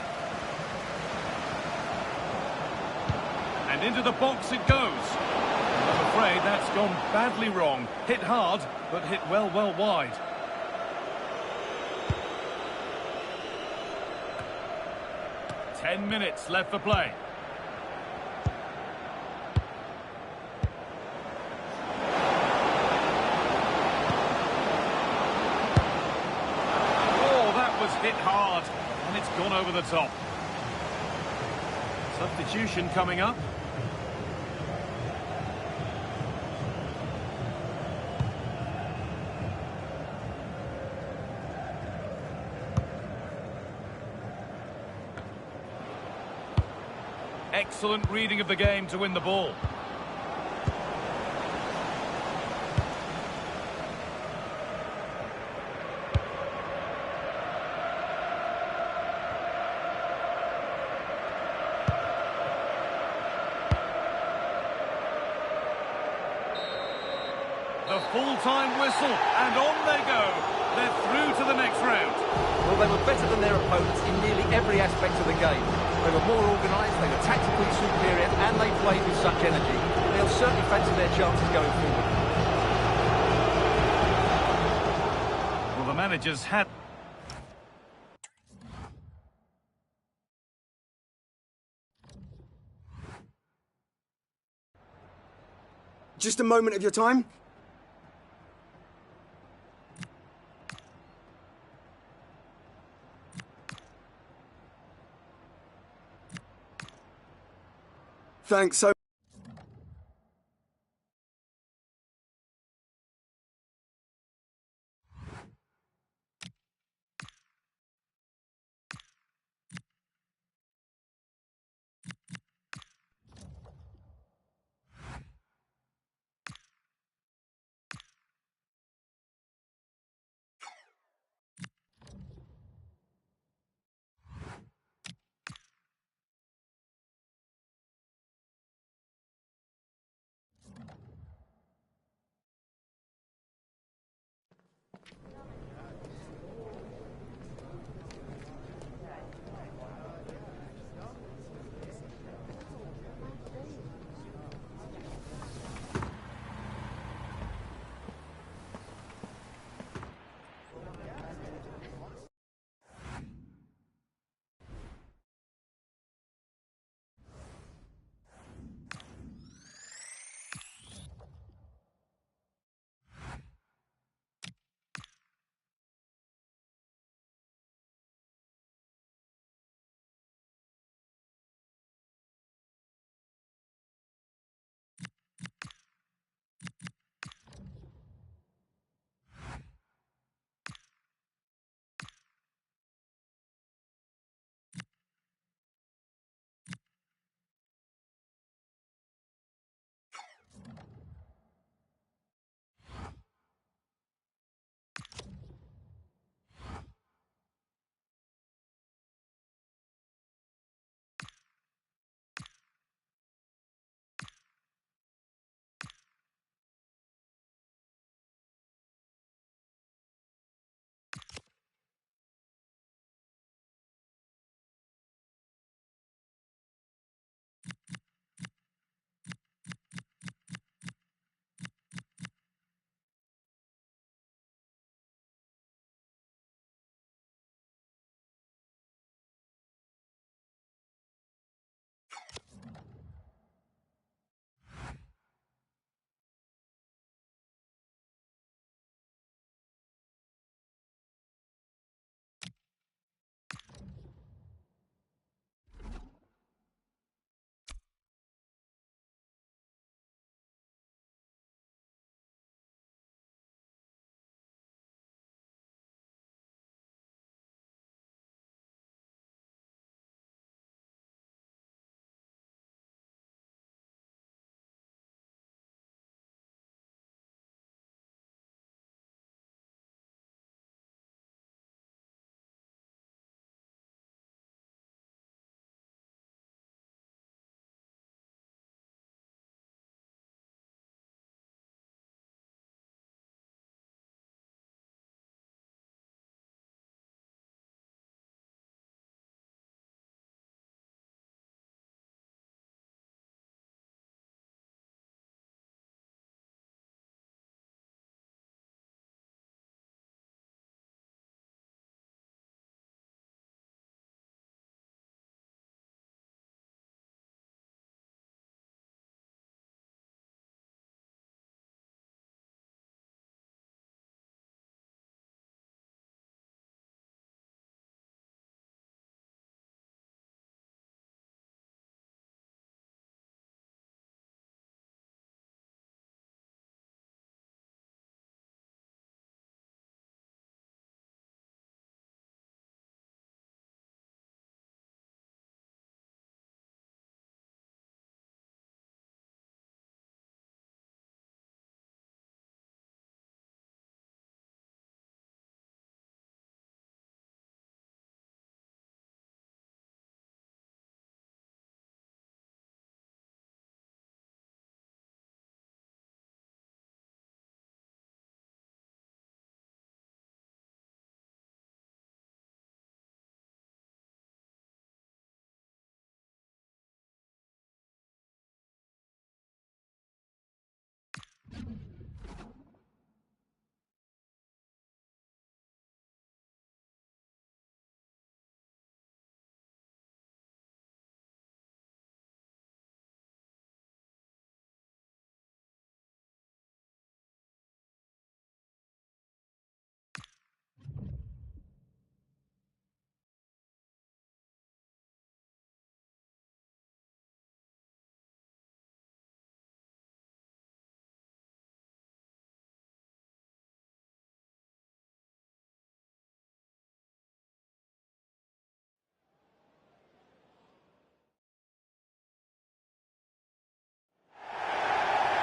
And into the box it goes. I'm afraid that's gone badly wrong. Hit hard, but hit well wide. Ten minutes left for play. Oh, that was hit hard, and it's gone over the top. Substitution coming up. Excellent reading of the game to win the ball. The full-time whistle, and on they go. They're through to the next round. Well, they were better than their opponents in nearly every aspect of the game. They were more organised, they were tactically superior, and they played with such energy. They'll certainly fancy their chances going forward. Well, the managers had Just a moment of your time. Thanks so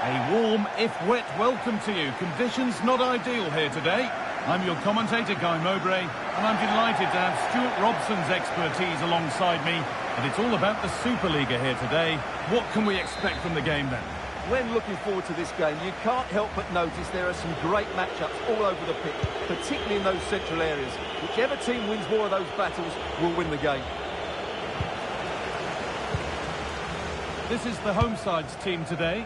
A warm, if wet, welcome to you. Conditions not ideal here today. I'm your commentator, Guy Mowbray, and I'm delighted to have Stuart Robson's expertise alongside me. And it's all about the Superliga here today. What can we expect from the game then? When looking forward to this game, you can't help but notice there are some great matchups all over the pitch, particularly in those central areas. Whichever team wins more of those battles will win the game. This is the home side's team today.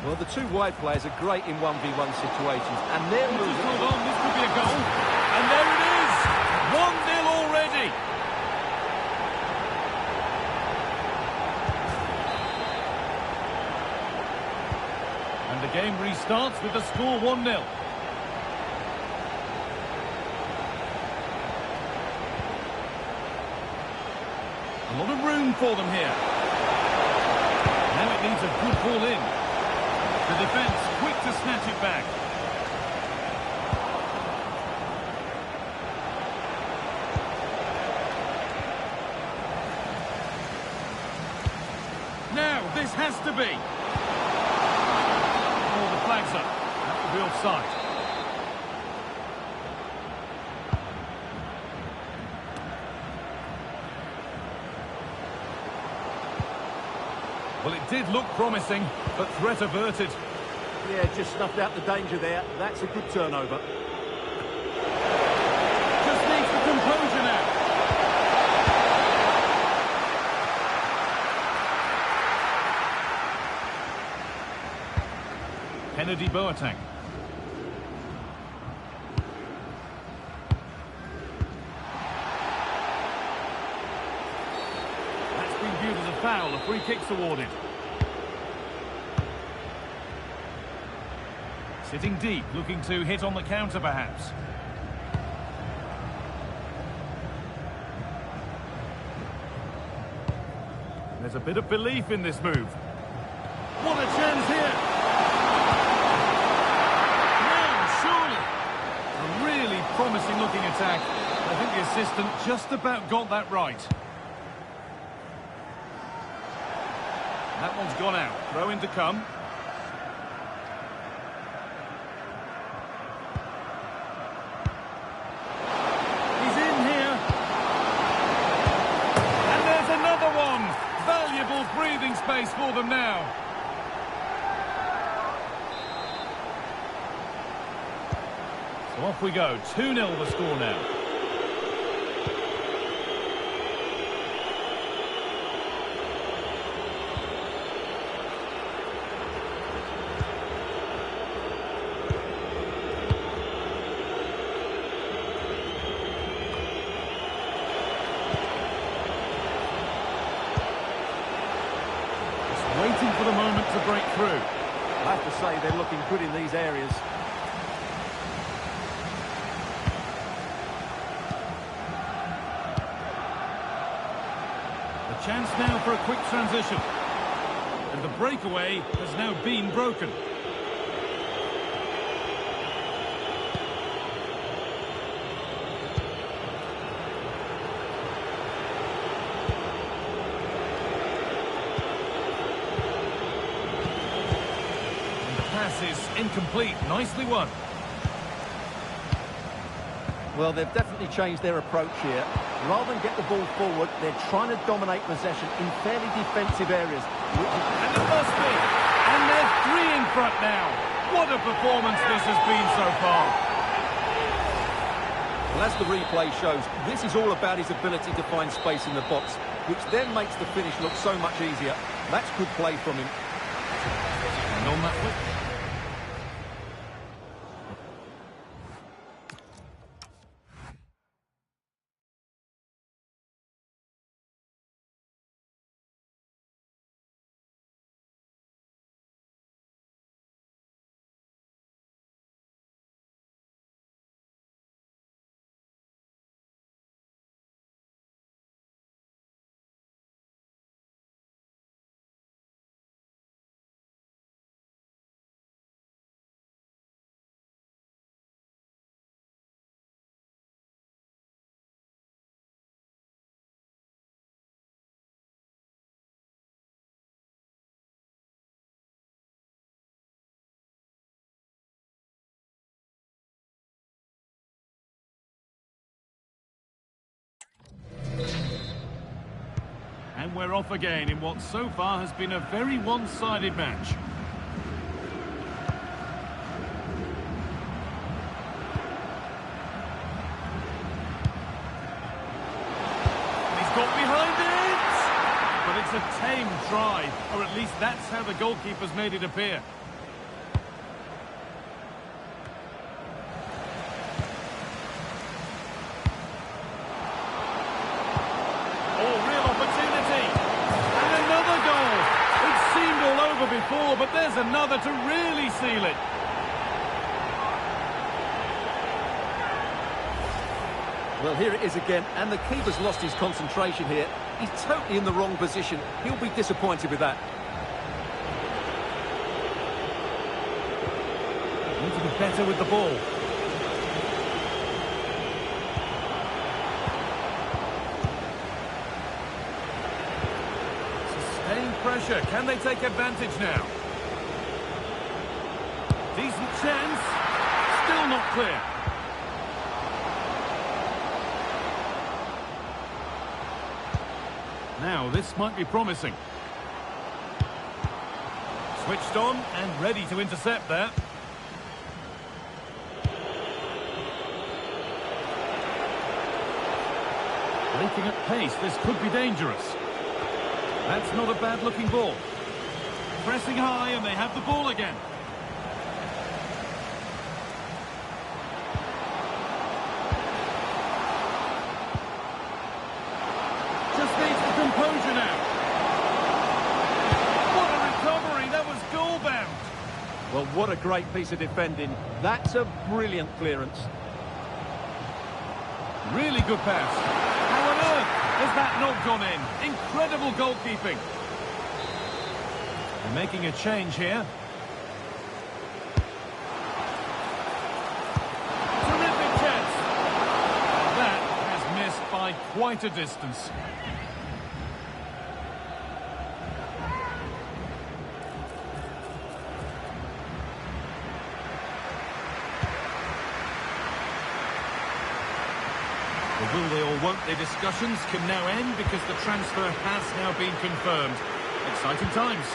Well, the two wide players are great in 1v1 situations, and they're moving. Just hold on, this could be a goal. And there it is! 1-0 already! And the game restarts with the score 1-0. A lot of room for them here. Now it needs a good ball in. The defence quick to snatch it back. Now, this has to be. Oh, the flag's up. That will be offside. Well, it did look promising, but threat averted. Yeah, just snuffed out the danger there. That's a good turnover. Just needs the composure now. Kennedy Boateng. That's been viewed as a foul. A free kick's awarded. Sitting deep, looking to hit on the counter perhaps. There's a bit of belief in this move. What a chance here! Now, surely! A really promising looking attack. I think the assistant just about got that right. That one's gone out. Throw in to come. Breathing space for them now. So off we go. 2-0 the score now. Waiting for the moment to break through. I have to say they're looking good in these areas. A chance now for a quick transition. And the breakaway has now been broken. Is incomplete. Nicely won. Well, they've definitely changed their approach here. Rather than get the ball forward, they're trying to dominate possession in fairly defensive areas. And it must be. And they're 3 in front now. What a performance this has been so far. Well, as the replay shows, this is all about his ability to find space in the box, which then makes the finish look so much easier. That's good play from him. And on that whip. And we're off again in what so far has been a very one-sided match. He's got behind it! But it's a tame try, or at least that's how the goalkeeper's made it appear. Before, but there's another to really seal it. Well, here it is again, and the keeper's lost his concentration here. He's totally in the wrong position. He'll be disappointed with that. Need to be better with the ball. Pressure. Can they take advantage now? Decent chance. Still not clear. Now, this might be promising. Switched on and ready to intercept there. Breaking at pace. This could be dangerous. That's not a bad-looking ball. Pressing high, and they have the ball again. Just needs the composure now. What a recovery! That was goal-bound. Well, what a great piece of defending. That's a brilliant clearance. Really good pass. How on earth has that not gone in? Incredible goalkeeping. They're making a change here. Terrific chance. That has missed by quite a distance. The will they or won't they discussions can now end because the transfer has now been confirmed. Exciting times.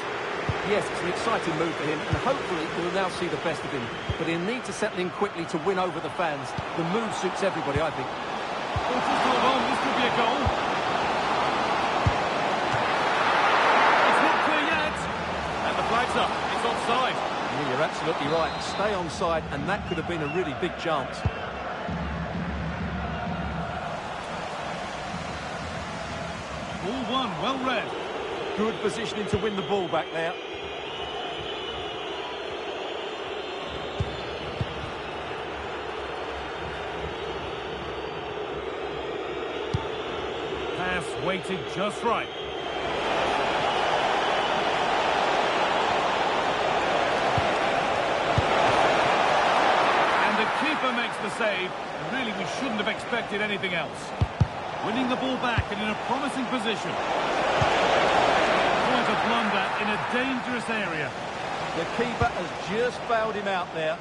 Yes, it's an exciting move for him, and hopefully we'll now see the best of him. But he'll need to settle in quickly to win over the fans. The move suits everybody, I think. Oh, just hold on, this could be a goal. It's not clear yet. And the flag's up. It's offside. Yeah, you're absolutely right. Stay onside, and that could have been a really big chance. Ball one, well read. Good positioning to win the ball back there. Pass weighted just right. And the keeper makes the save. And really, we shouldn't have expected anything else. Winning the ball back and in a promising position. Quite a blunder in a dangerous area. The keeper has just bailed him out there.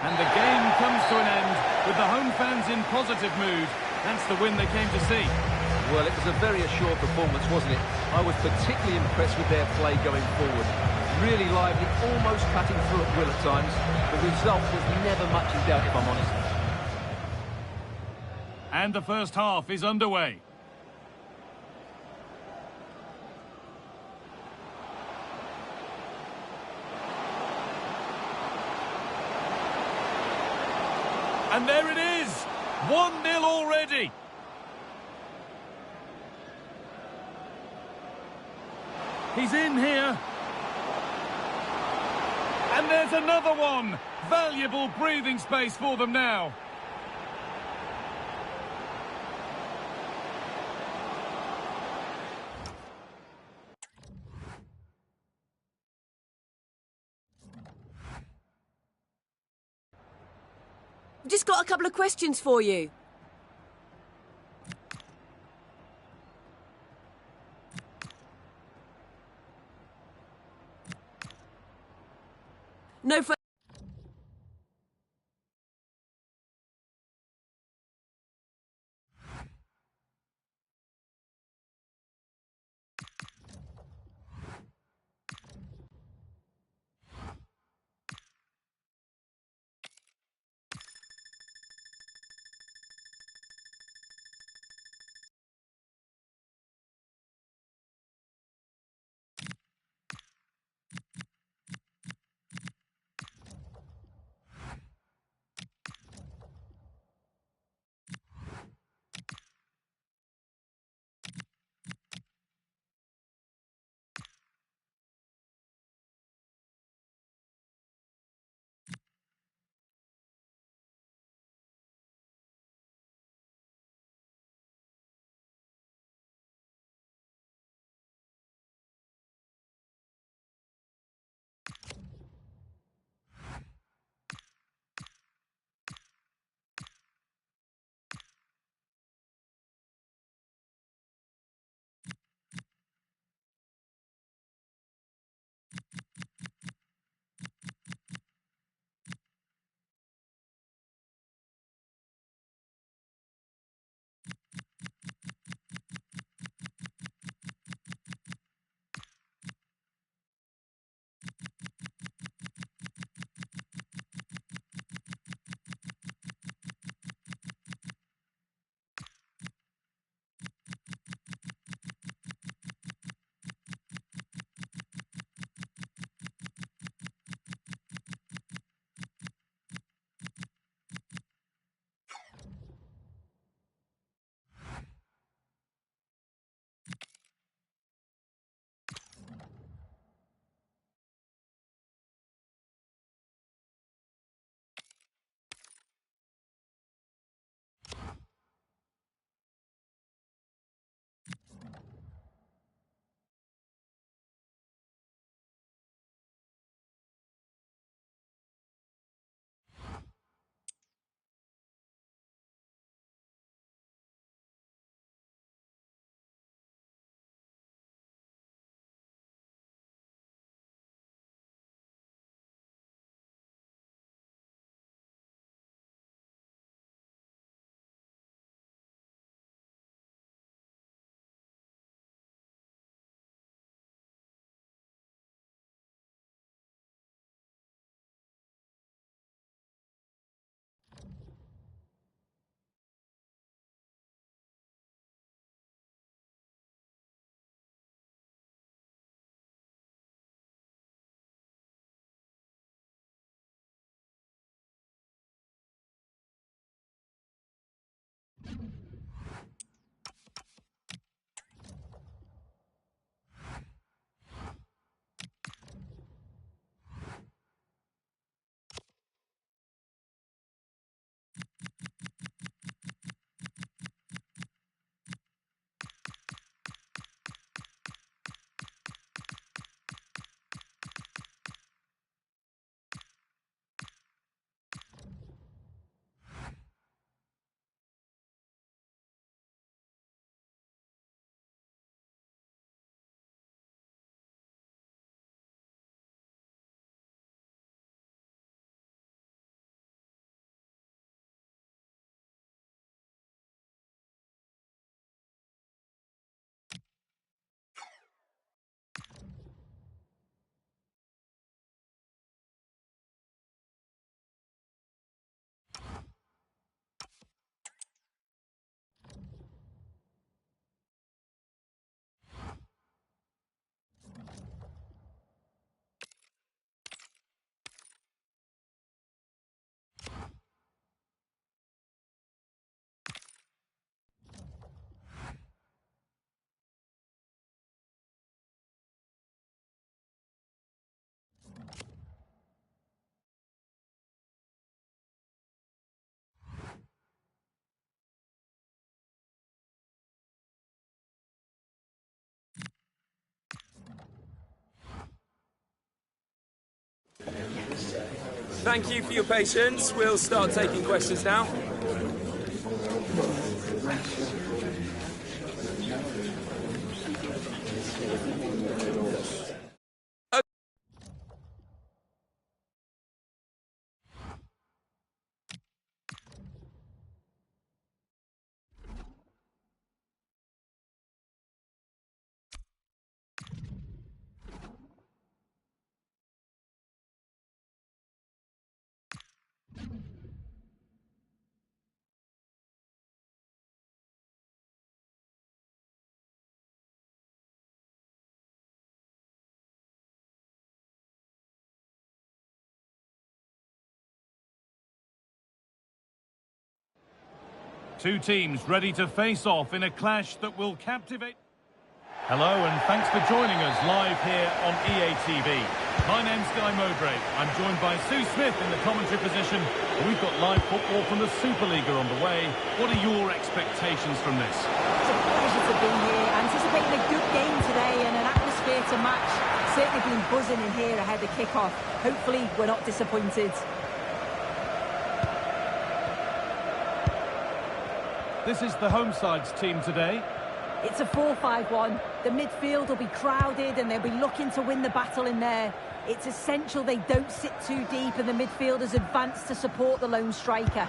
And the game comes to an end with the home fans in positive mood. That's the win they came to see. Well, it was a very assured performance, wasn't it? I was particularly impressed with their play going forward. Really lively, almost cutting through at will at times. The result was never much in doubt, if I'm honest. And the first half is underway. And there it is! 1-0 already! He's in here. And there's another one! Valuable breathing space for them now. Just got a couple of questions for you. No Thank you for your patience. We'll start taking questions now. Two teams ready to face off in a clash that will captivate. Hello and thanks for joining us live here on EA TV. My name's Guy Mowbray. I'm joined by Sue Smith in the commentary position. We've got live football from the Superliga on the way. What are your expectations from this? It's a pleasure to be here. Anticipating a good game today and an atmosphere to match. Certainly been buzzing in here ahead of kick-off. Hopefully we're not disappointed. This is the home side's team today. It's a 4-5-1. The midfield will be crowded and they'll be looking to win the battle in there. It's essential they don't sit too deep and the midfielders advance to support the lone striker.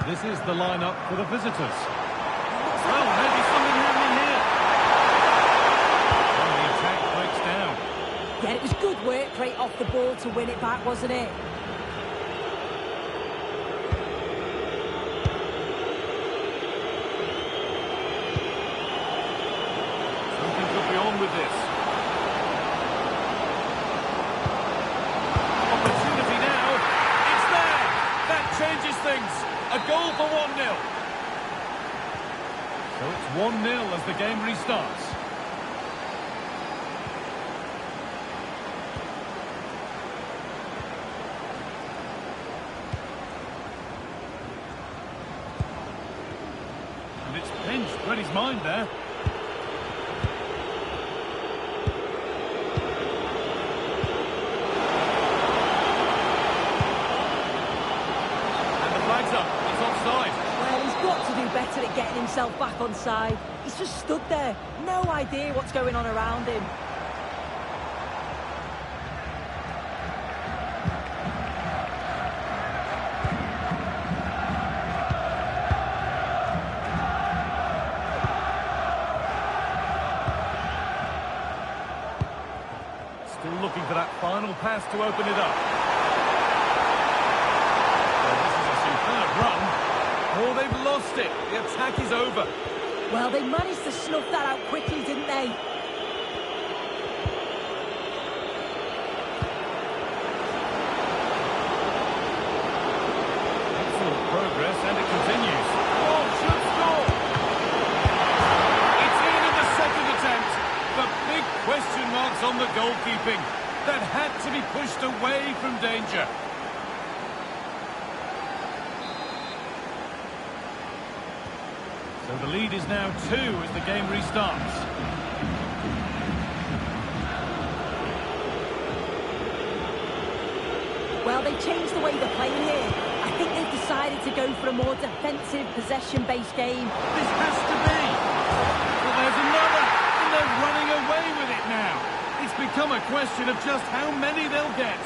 This is the lineup for the visitors. Well, maybe something happening here. And the attack breaks down. Yeah, it was good work right off the ball to win it back, wasn't it? With this opportunity now, it's there. That changes things. A goal for 1-0. So it's 1-0 as the game restarts. And it's pinched. Read his mind there. Better at getting himself back on side. He's just stood there, no idea what's going on around him. Still looking for that final pass to open it up. Well, this is a superb run. Oh, they've lost it. The attack is over. Well, they managed to snuff that out quickly, didn't they? Excellent progress, and it continues. Oh, should score! It's in the second attempt. The big question marks on the goalkeeping. That had to be pushed away from danger. So the lead is now 2 as the game restarts. Well, they changed the way they're playing here. I think they've decided to go for a more defensive, possession-based game. This has to be. Well, there's another, and they're running away with it now. It's become a question of just how many they'll get.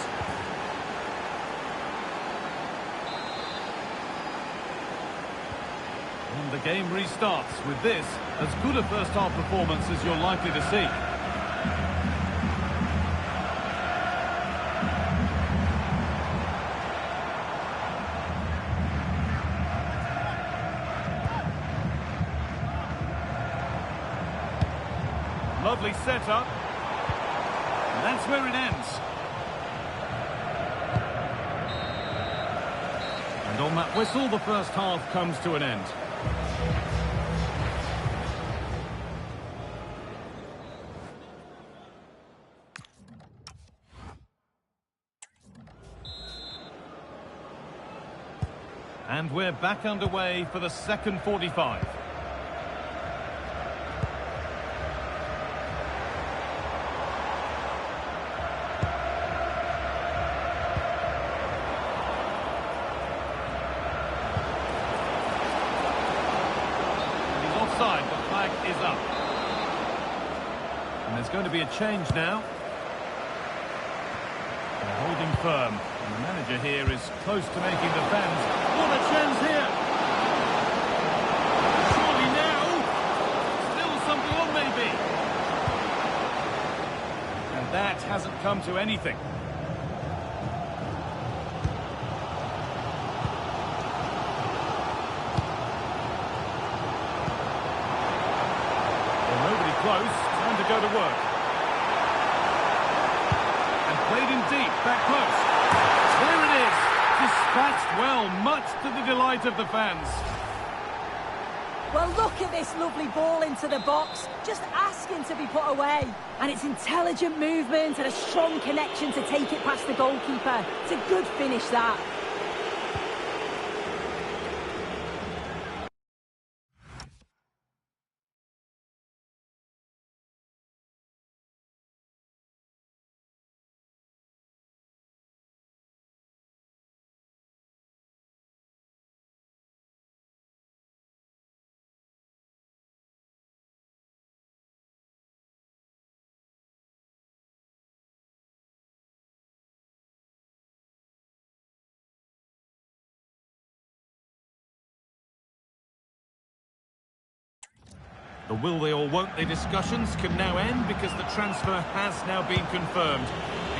And the game restarts with this, as good a first-half performance as you're likely to see. Lovely setup. And that's where it ends. And on that whistle, the first half comes to an end. And we're back underway for the second 45. offside. The flag is up. And there's going to be a change now. They're holding firm. And the manager here is close to making the fans. What a chance here! Surely now! Still something on, maybe. And that hasn't come to anything. Close, time to go to work. And played in deep, back close. There it is, dispatched well, much to the delight of the fans. Well, look at this lovely ball into the box, just asking to be put away. And it's intelligent movement and a strong connection to take it past the goalkeeper. It's a good finish, that. The will they or won't they discussions can now end because the transfer has now been confirmed.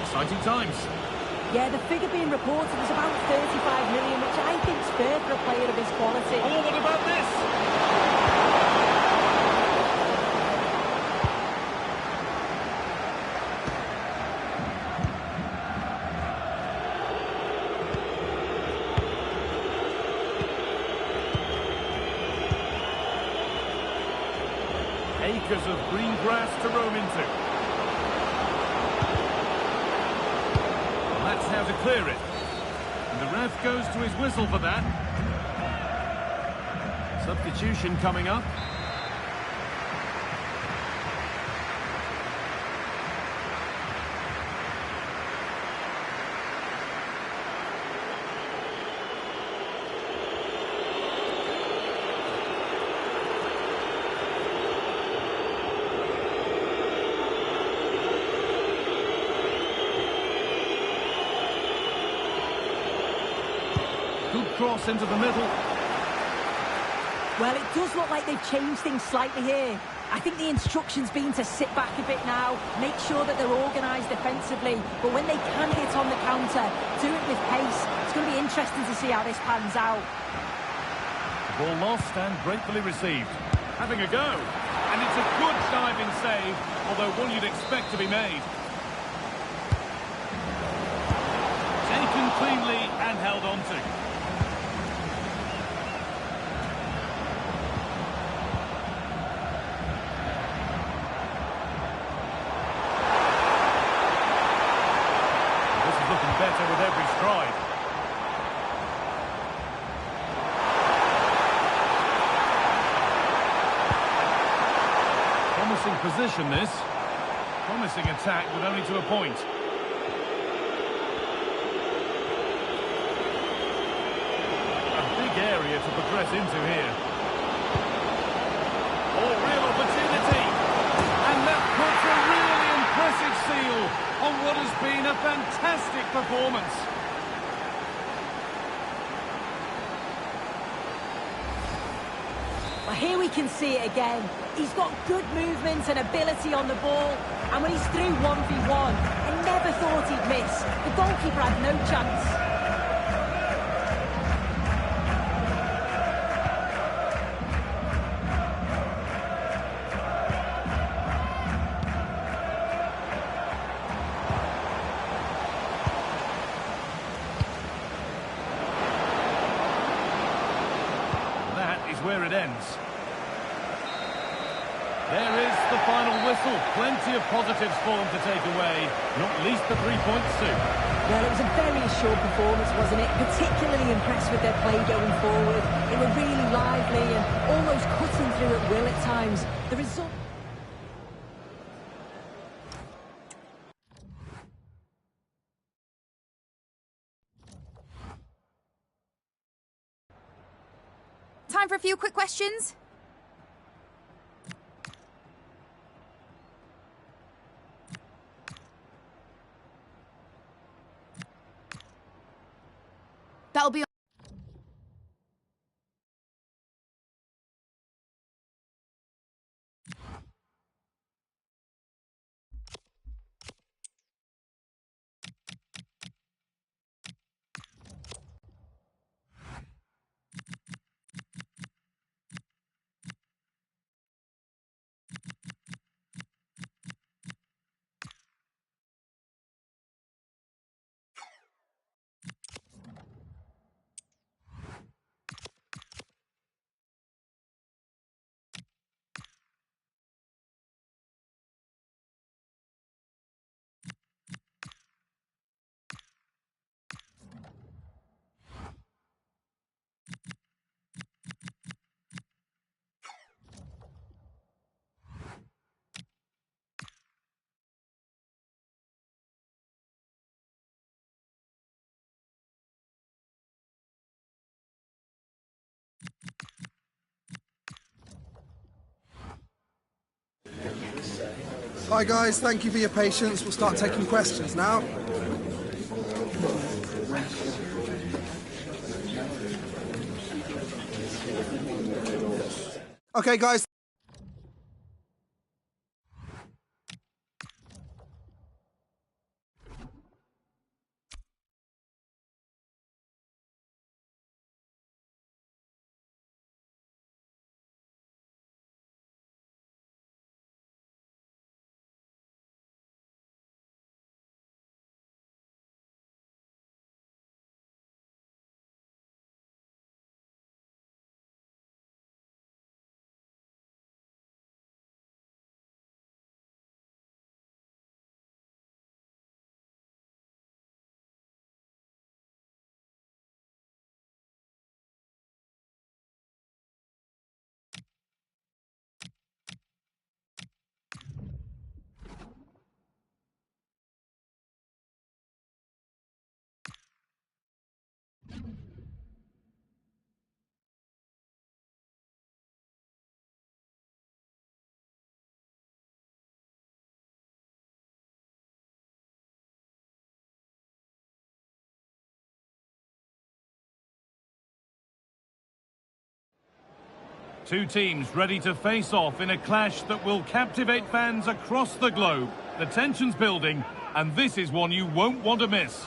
Exciting times. Yeah, the figure being reported was about 35 million, which I think is fair for a player of his quality. Oh, what about this? Acres of green grass to roam into. Well, that's how to clear it. And the ref goes to his whistle for that. Substitution coming up. Good cross into the middle. Well, it does look like they've changed things slightly here. I think the instruction's been to sit back a bit now, make sure that they're organised defensively, but when they can hit on the counter, do it with pace. It's going to be interesting to see how this pans out. The ball lost and gratefully received. Having a go. And it's a good diving save, although one you'd expect to be made. Taken cleanly and held on to. Better with every stride. Promising position, this. Promising attack, but only to a point. A big area to progress into here. Oh, real opportunity. And that puts a really impressive seal on what has been a fantastic performance. Well, here we can see it again. He's got good movement and ability on the ball, and when he's through 1v1, I never thought he'd miss. The goalkeeper had no chance. Where it ends. There is the final whistle. Plenty of positives for them to take away, not least the 3 points too. Well, it was a very assured performance, wasn't it? Particularly impressed with their play going forward. They were really lively and almost cutting through at will at times. The result... Time for a few quick questions. Hi guys, thank you for your patience. We'll start taking questions now. Okay guys. Two teams ready to face off in a clash that will captivate fans across the globe. The tension's building, and this is one you won't want to miss.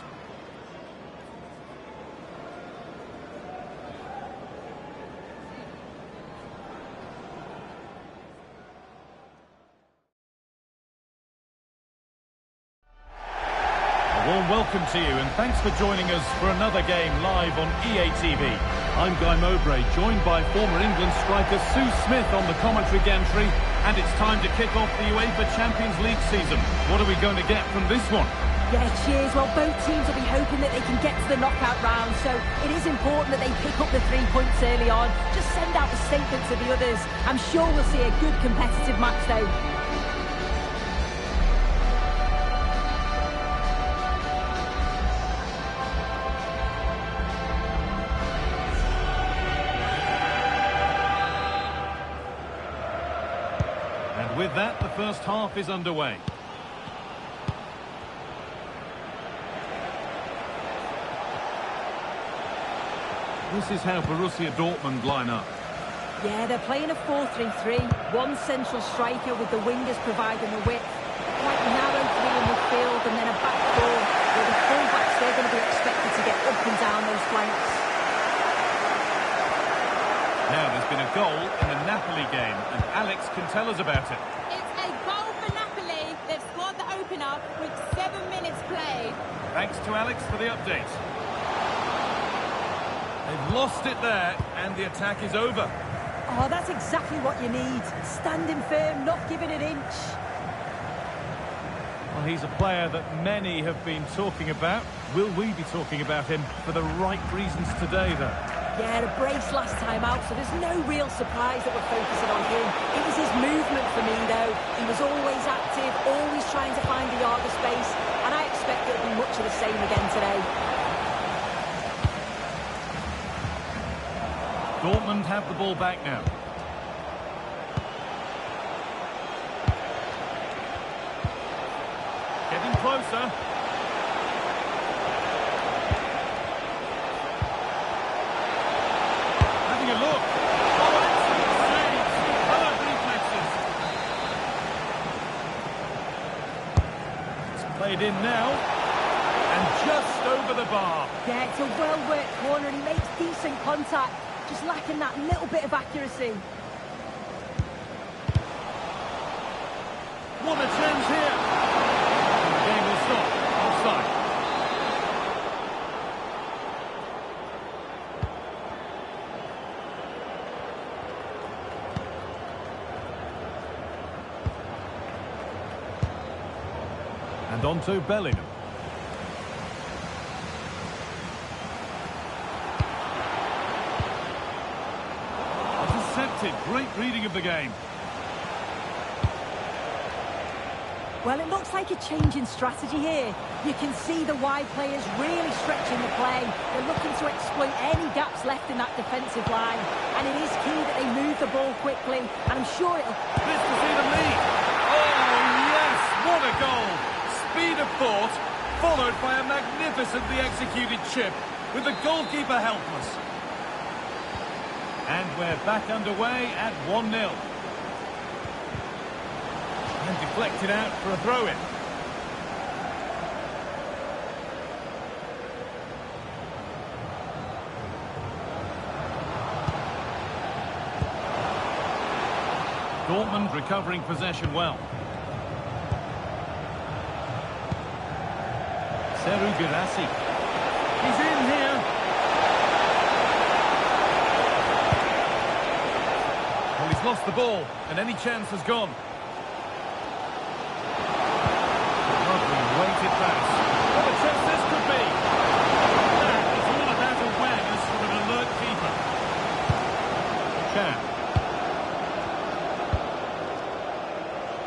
A warm welcome to you, and thanks for joining us for another game live on EA TV. I'm Guy Mowbray, joined by former England striker Sue Smith on the commentary gantry, and it's time to kick off the UEFA Champions League season. What are we going to get from this one? Yeah, cheers. Well, both teams will be hoping that they can get to the knockout round, so it is important that they pick up the 3 points early on. Just send out a statement to the others. I'm sure we'll see a good competitive match, though. With that, the first half is underway. This is how Borussia Dortmund line up. Yeah, they're playing a 4-3-3. One central striker with the wingers providing the width. Quite narrow three in midfield, and then a back four where the full-backs, they're going to be expected to get up and down those flanks. Now, there's been a goal in the Napoli game, and Alex can tell us about it. It's a goal for Napoli. They've scored the opener with 7 minutes played. Thanks to Alex for the update. They've lost it there, and the attack is over. Oh, that's exactly what you need. Standing firm, not giving an inch. Well, he's a player that many have been talking about. Will we be talking about him for the right reasons today, though? Yeah, a brace last time out, so there's no real surprise that we're focusing on him. It was his movement for me, though. He was always active, always trying to find the yard of space, and I expect it'll be much of the same again today. Dortmund have the ball back now. Getting closer. Having a look. Oh, excellent save. Superb reflexes. It's played in now. And just over the bar. Yeah, it's a well-worked corner, and he makes decent contact. Just lacking that little bit of accuracy. What a chance here! And the game will stop. Offside. And on to Bellingham. Great reading of the game. Well, it looks like a change in strategy here. You can see the wide players really stretching the play. They're looking to exploit any gaps left in that defensive line. And it is key that they move the ball quickly. And I'm sure it'll... This to see them lead. Oh, yes! What a goal! Speed of thought, followed by a magnificently executed chip, with the goalkeeper helpless. And we're back underway at 1-0. And deflected out for a throw-in. Dortmund recovering possession well. Girassi. He's in here. Well, he's lost the ball, and any chance has gone. Lovely weighted pass. What a chance this could be. That is all about awareness from an alert keeper. Can.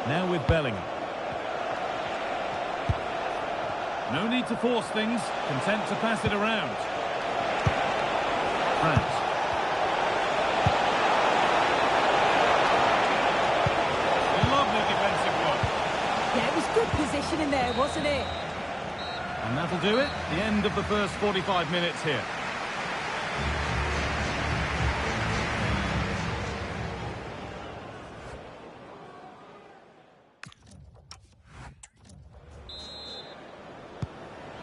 Now with Bellingham. No need to force things, content to pass it around. France. Lovely defensive work. Yeah, it was good positioning there, wasn't it? And that'll do it. The end of the first 45 minutes here.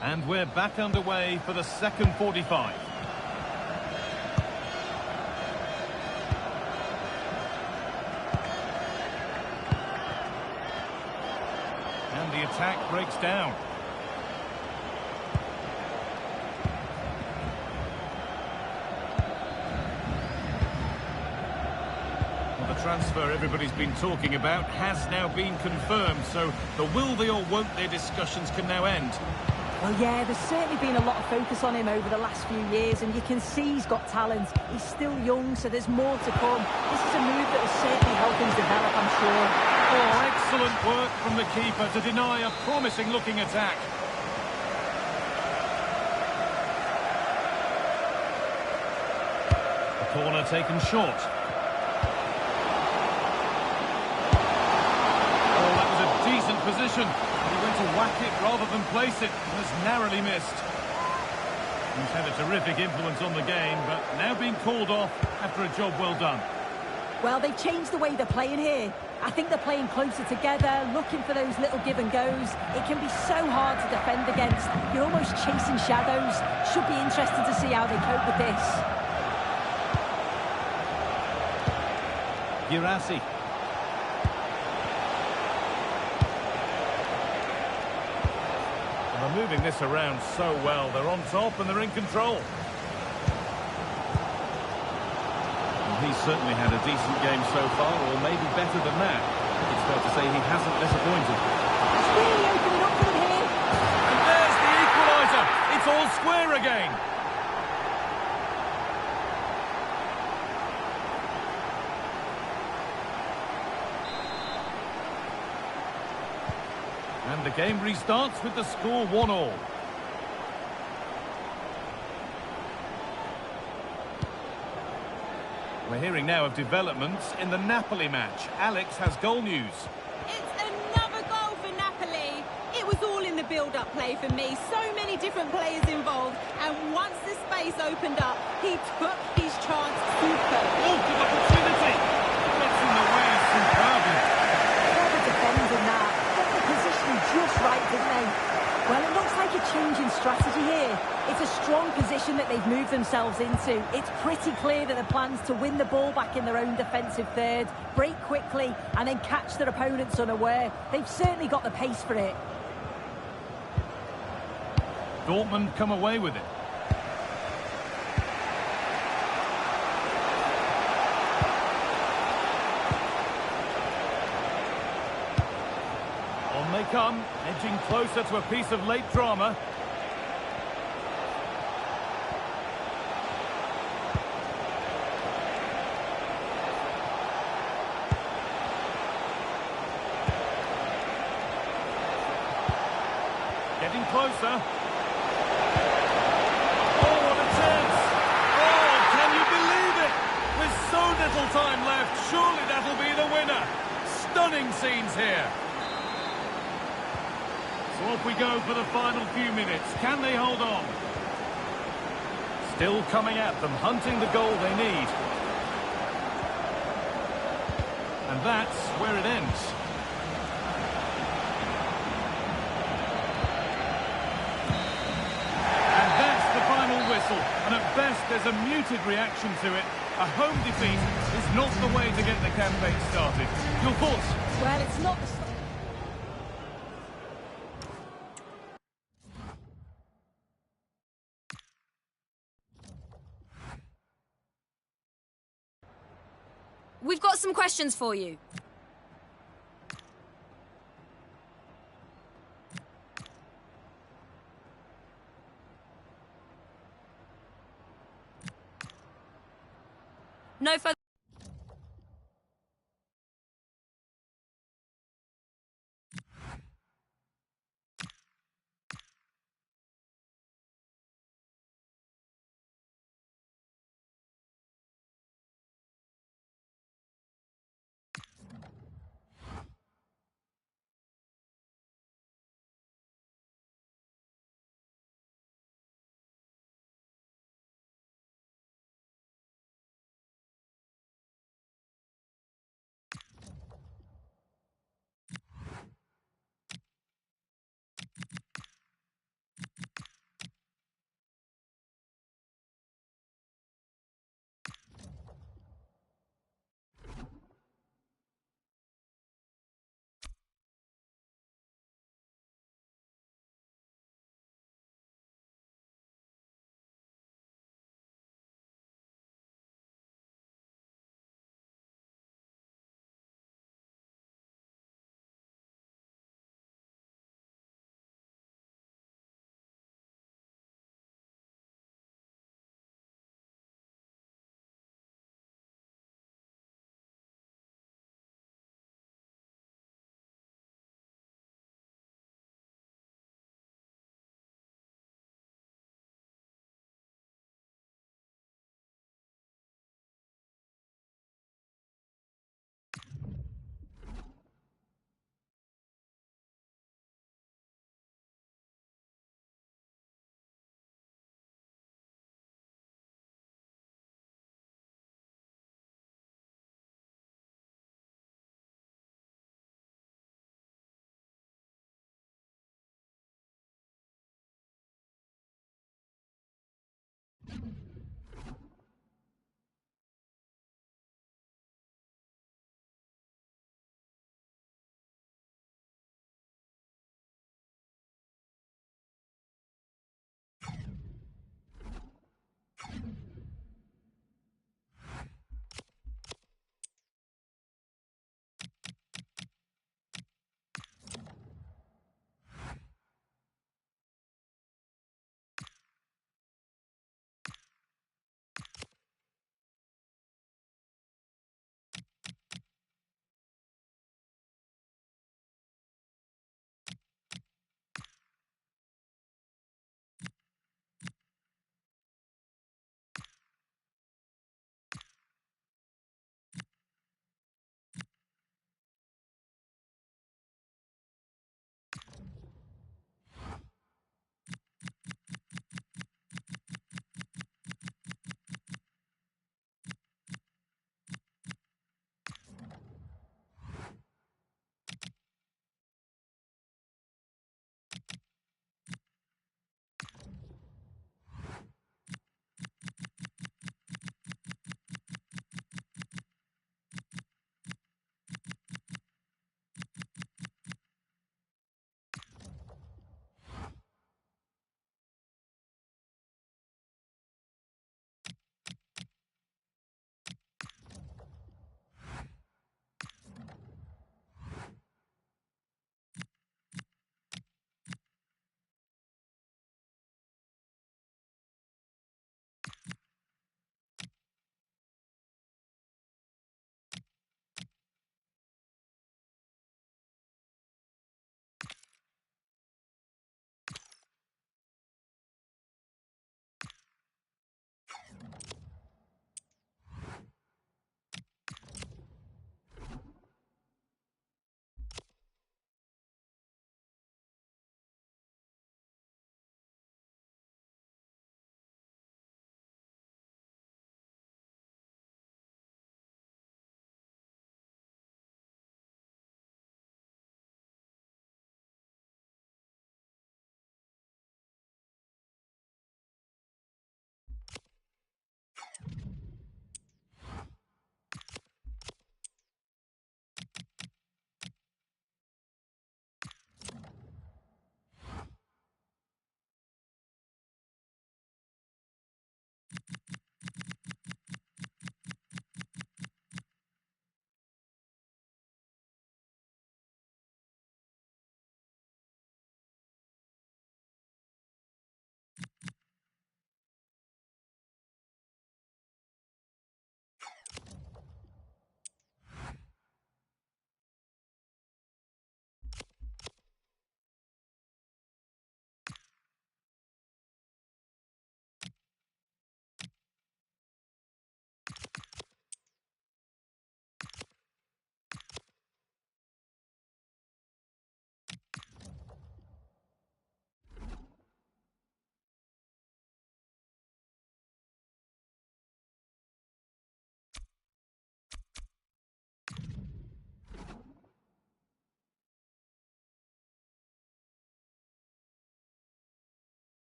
And we're back underway for the second 45. And the attack breaks down. Well, the transfer everybody's been talking about has now been confirmed, so the will they or won't they discussions can now end. Well, yeah, there's certainly been a lot of focus on him over the last few years, and you can see he's got talent. He's still young, so there's more to come. This is a move that will certainly help him develop, I'm sure. Oh, excellent work from the keeper to deny a promising-looking attack. The corner taken short. Oh, that was a decent position. He went to whack it rather than place it, and has narrowly missed. He's had a terrific influence on the game, but now being called off after a job well done. Well, they've changed the way they're playing here. I think they're playing closer together, looking for those little give and goes. It can be so hard to defend against. You're almost chasing shadows. Should be interesting to see how they cope with this. Girassi. They're moving this around so well. They're on top and they're in control. Well, he's certainly had a decent game so far, or maybe better than that. It's fair to say he hasn't disappointed. It's really opening up for them here. And there's the equaliser. It's all square again. And the game restarts with the score 1-1. We're hearing now of developments in the Napoli match. Alex has goal news. It's another goal for Napoli. It was all in the build-up play for me. So many different players involved. And once the space opened up, he took his chance super. Oh, good opportunity. Gets in the way superbly. Clever defending that. Got the position just right, didn't they? Well, it looks like a change in strategy here. It's a strong position that they've moved themselves into. It's pretty clear that the plan's to win the ball back in their own defensive third, break quickly, and then catch their opponents unaware. They've certainly got the pace for it. Dortmund come away with it. On they come, edging closer to a piece of late drama. Getting closer. Oh, what a chance! Oh, can you believe it? With so little time left, surely that'll be the winner. Stunning scenes here. So off we go for the final few minutes. Can they hold on? Still coming at them, hunting the goal they need. And that's where it ends. And that's the final whistle. And at best, there's a muted reaction to it. A home defeat is not the way to get the campaign started. Your thoughts? Well, it's not... We've got some questions for you. No further...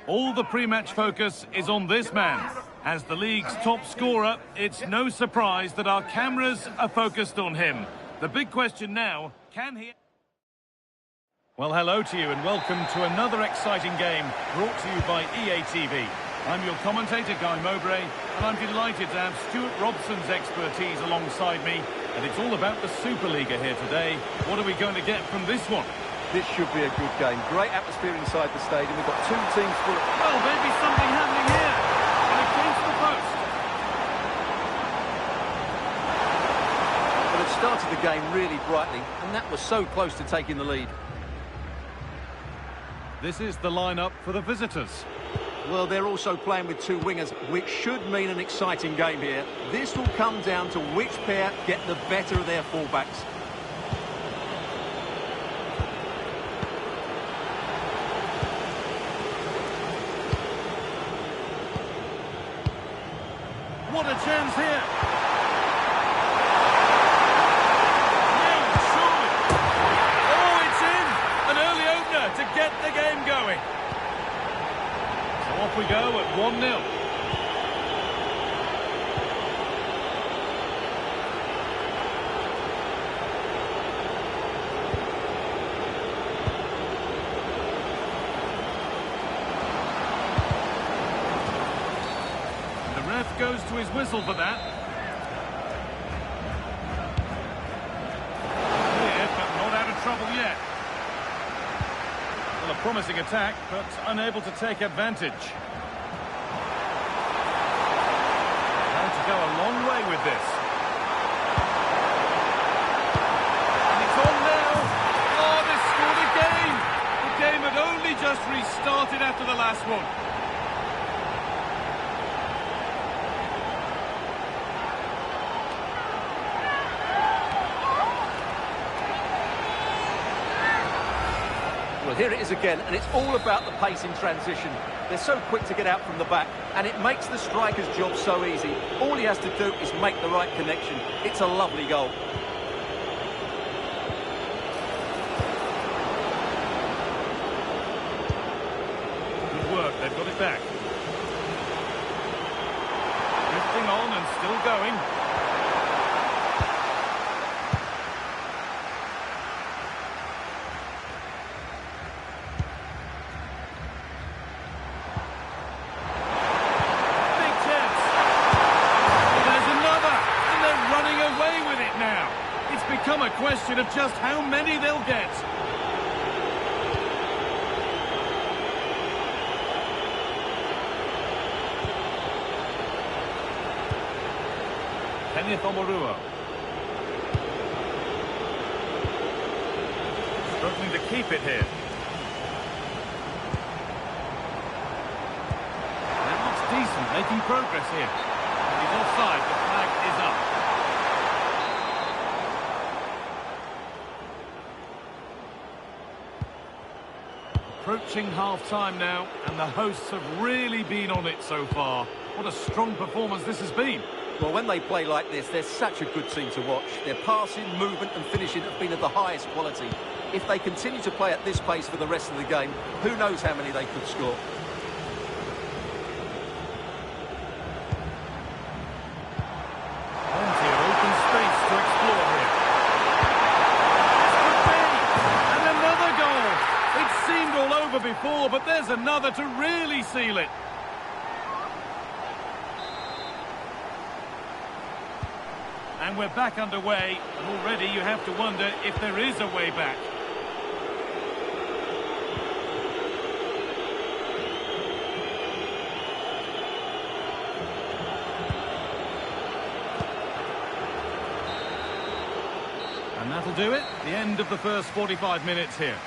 All the pre-match focus is on this man. As the league's top scorer, it's no surprise that our cameras are focused on him. The big question now, can he... Well, hello to you and welcome to another exciting game brought to you by EA TV. I'm your commentator, Guy Mowbray, and I'm delighted to have Stuart Robson's expertise alongside me. And it's all about the Superliga here today. What are we going to get from this one? This should be a good game. Great atmosphere inside the stadium. We've got two teams full of... Oh, maybe something happening here. And against the post. Well, it started the game really brightly, and that was so close to taking the lead. This is the lineup for the visitors. Well, they're also playing with two wingers, which should mean an exciting game here. This will come down to which pair get the better of their fullbacks. What a chance here! To get the game going. So off we go at 1-0. The ref goes to his whistle for that. Clear, but not out of trouble yet. A promising attack, but unable to take advantage. Going to go a long way with this. And it's on now. Oh, they scored again. The game had only just restarted after the last one. Well, here it is again, and it's all about the pace in transition. They're so quick to get out from the back, and it makes the striker's job so easy. All he has to do is make the right connection. It's a lovely goal. Good work, they've got it back. Drifting on and still going. Become a question of just how many they'll get. Kenneth Omoruo. Struggling to keep it here. That looks decent, making progress here. He's offside, the flag is up. Approaching half-time now, and the hosts have really been on it so far. What a strong performance this has been. Well, when they play like this, they're such a good team to watch. Their passing, movement and finishing have been of the highest quality. If they continue to play at this pace for the rest of the game, who knows how many they could score. Plenty of open space to explore here. And another goal. It seemed all over before, but there's another to really seal it. And we're back underway, and already you have to wonder if there is a way back. And that'll do it. The end of the first 45 minutes here.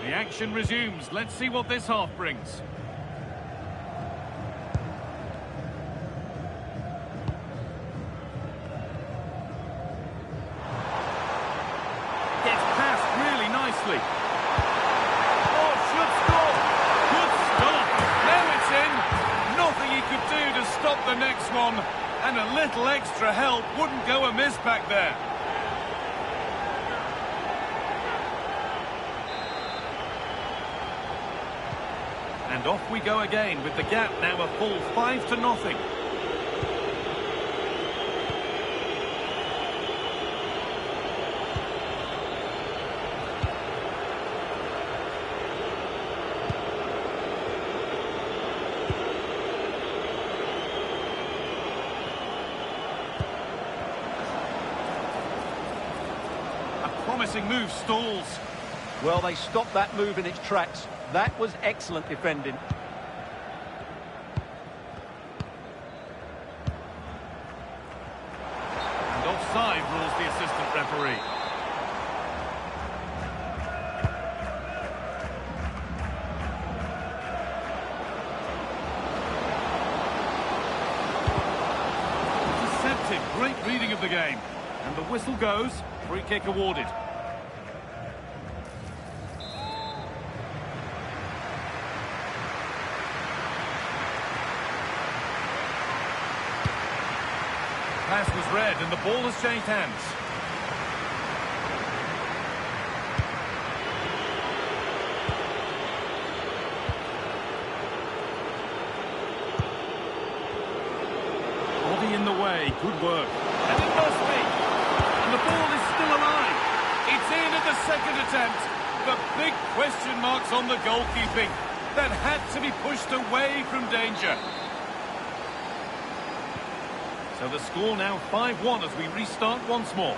The action resumes. Let's see what this half brings. Gets past really nicely. Oh, should score. Good stop. Now it's in. stop the next one, and a little extra help wouldn't go amiss back there. And off we go again, with the gap now a full 5-0. Promising move stalls. Well, they stopped that move in its tracks. That was excellent defending. And offside rules the assistant referee. Deceptive, great reading of the game. And the whistle goes. Free kick awarded. Pass was read and the ball has changed hands. Body in the way, good work. And it must be. And the ball is still alive. It's in at the second attempt. But big question marks on the goalkeeping. That had to be pushed away from danger. So the score now 5-1 as we restart once more.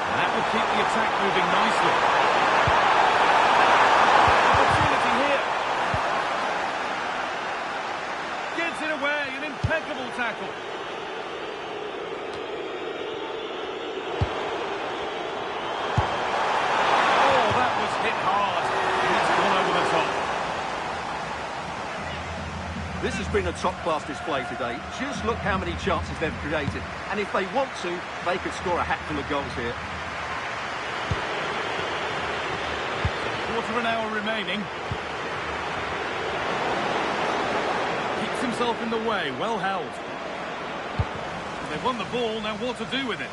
And that will keep the attack moving nicely. Opportunity here. Gets it away, an impeccable tackle. Oh, that was hit hard. It's gone over the top. This has been a top-class display today. Just look how many chances they've created. And if they want to, they could score a hatful of goals here. Quarter of an hour remaining. Keeps himself in the way, well held. They've won the ball, now what to do with it?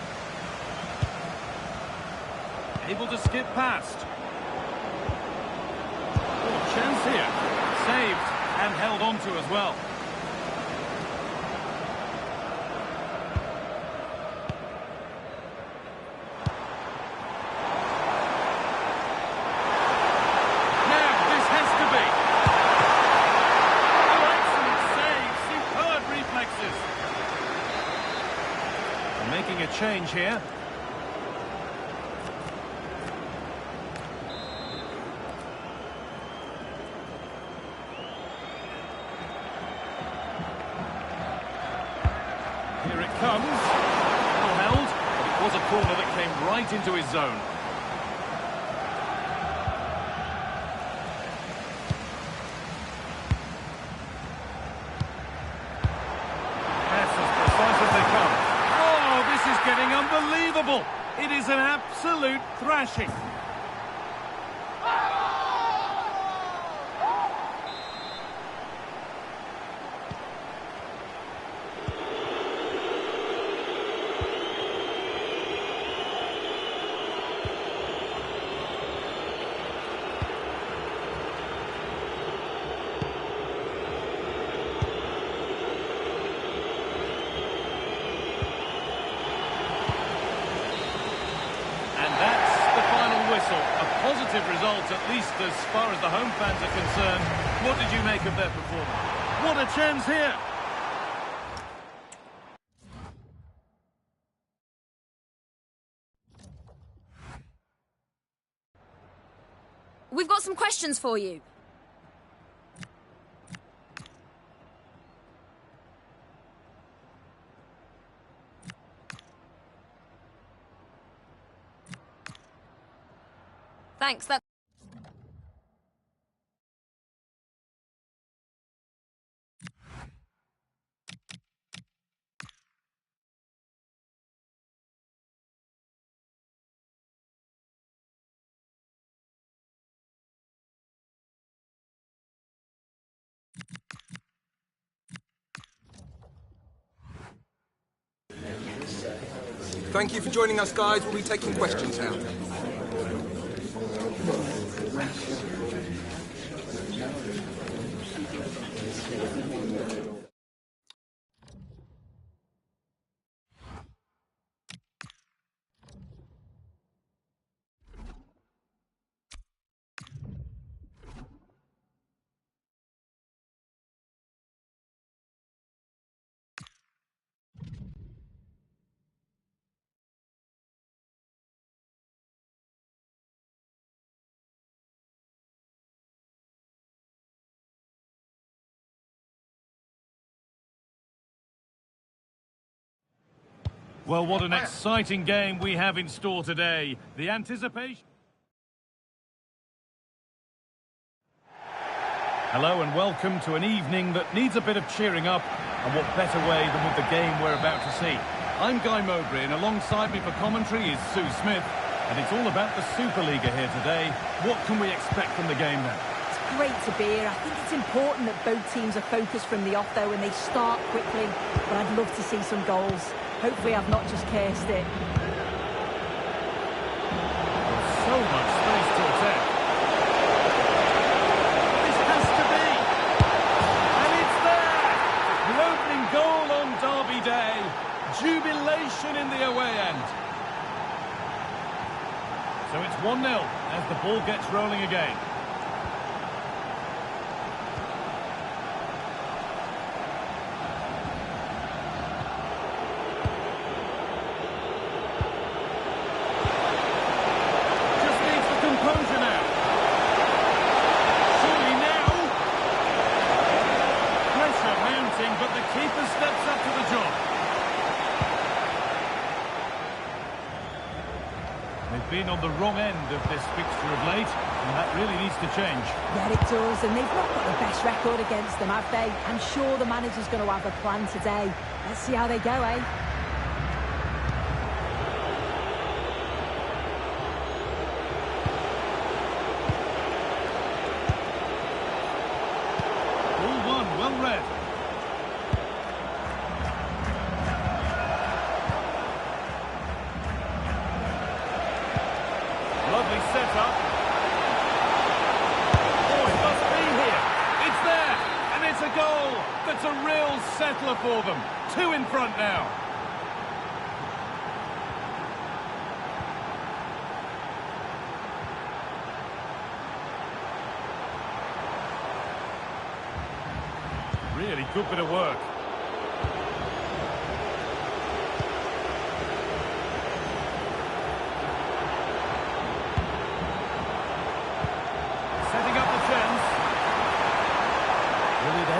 Able to skip past. Oh, chance here. Saved. And held on to as well. Now, this has to be. Oh, excellent save. Superb reflexes. Making a change here. Here it comes. Well held, but it was a corner that came right into his zone. Pass as precise as they come. Oh, this is getting unbelievable. It is an absolute thrashing. A positive result, at least as far as the home fans are concerned. What did you make of their performance? What a chance here! We've got some questions for you. Thanks, that's Thank you for joining us, guys. We'll be taking questions now. Well, what an exciting game we have in store today. The anticipation... Hello and welcome to an evening that needs a bit of cheering up, and what better way than with the game we're about to see. I'm Guy Mowbray, and alongside me for commentary is Sue Smith, and it's all about the Superliga here today. What can we expect from the game then? It's great to be here. I think it's important that both teams are focused from the off, though, and they start quickly. But I'd love to see some goals. Hopefully I've not just cursed it. So much space to attack. This has to be. And it's there! The opening goal on Derby Day. Jubilation in the away end. So it's 1-0 as the ball gets rolling again. Been on the wrong end of this fixture of late, and that really needs to change. Yeah, it does, and they've not got the best record against them, have they? I'm sure the manager's going to have a plan today. Let's see how they go, eh? Ball one, well read. Lovely setup. Oh, it must be here. It's there, and it's a goal. That's a real settler for them. 2 in front now. Really good bit of work.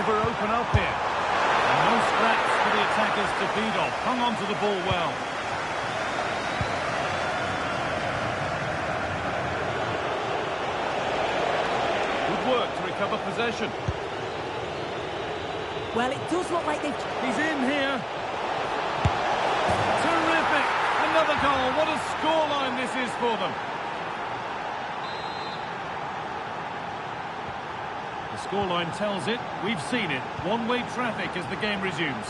Open up here. And no scraps for the attackers to feed off. Hung on to the ball well. Good work to recover possession. Well, it does look like they've... He's in here. Terrific. Another goal. What a scoreline this is for them. The scoreline tells it. We've seen it. One-way traffic as the game resumes.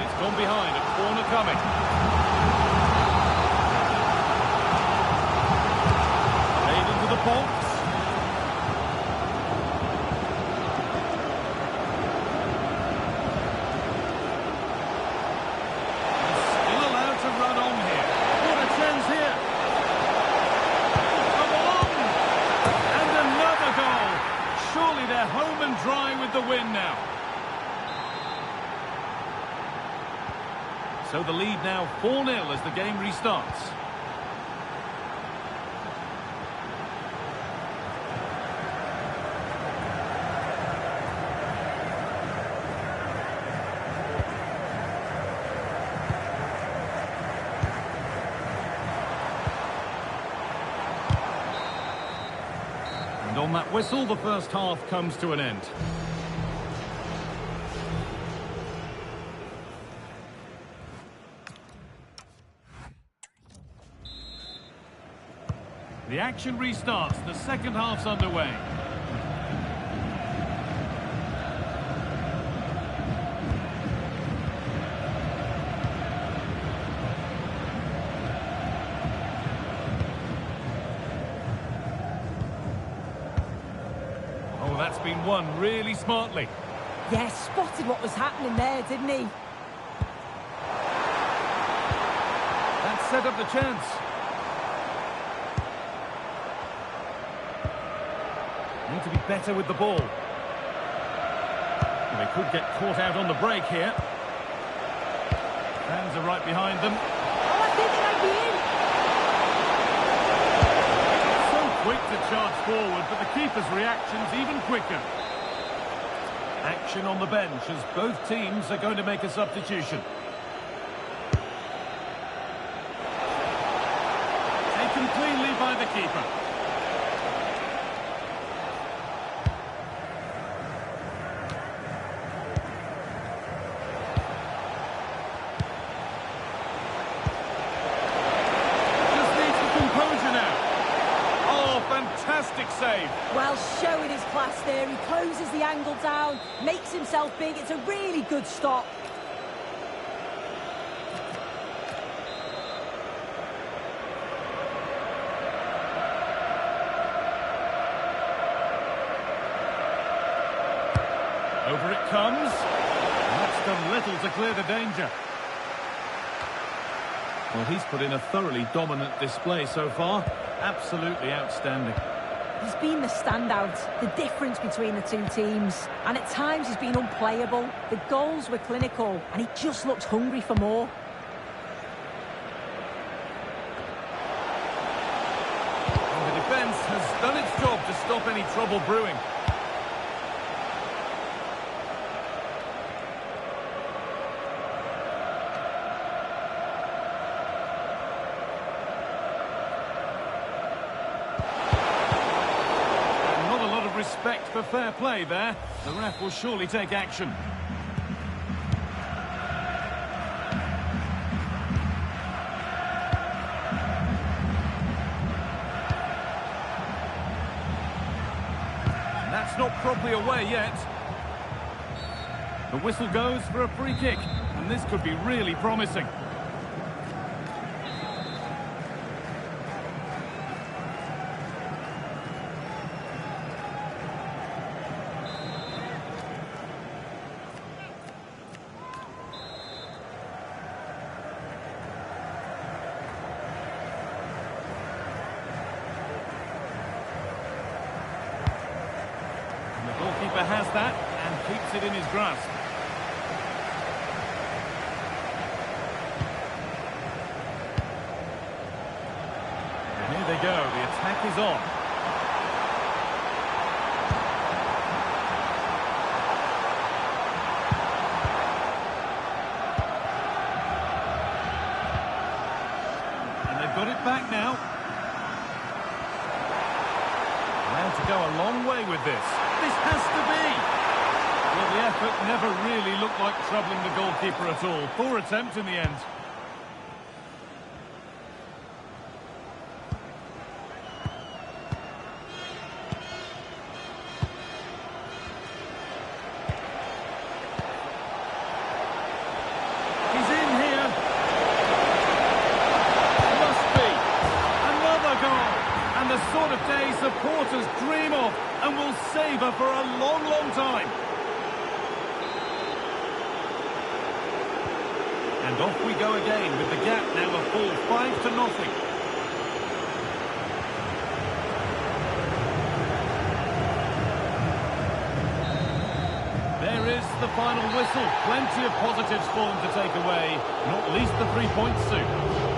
It's gone behind. A corner coming. Played into the box. Home and dry with the win now. So the lead now 4-0 as the game restarts. And on that whistle, the first half comes to an end. The action restarts. The second half's underway. Oh, that's been won really smartly. Yeah, spotted what was happening there, didn't he? That set up the chance. Need to be better with the ball. Well, they could get caught out on the break here. Fans are right behind them. Oh, I think they might be in. So quick to charge forward, but the keeper's reaction's even quicker. Action on the bench as both teams are going to make a substitution. Taken cleanly by the keeper. Fantastic save. Well, showing his class there. He closes the angle down, makes himself big. It's a really good stop. Over it comes. That's done little to clear the danger. Well, he's put in a thoroughly dominant display so far. Absolutely outstanding. He's been the standout, the difference between the two teams. And at times he's been unplayable. The goals were clinical, and he just looks hungry for more. And the defence has done its job to stop any trouble brewing. Respect for fair play there. The ref will surely take action. And that's not properly away yet. The whistle goes for a free kick, and this could be really promising. Has that and keeps it in his grasp. And here they go, the attack is on. And they've got it back now. Allowed to go a long way with this. This has to be! Well, the effort never really looked like troubling the goalkeeper at all. Poor attempt in the end. He's in here. Must be. Another goal. And the sort of day supporters dream of and will savour for a long, long time. And off we go again with the gap now a full 5-0. There is the final whistle. Plenty of positives for them to take away, not least the 3 points soon.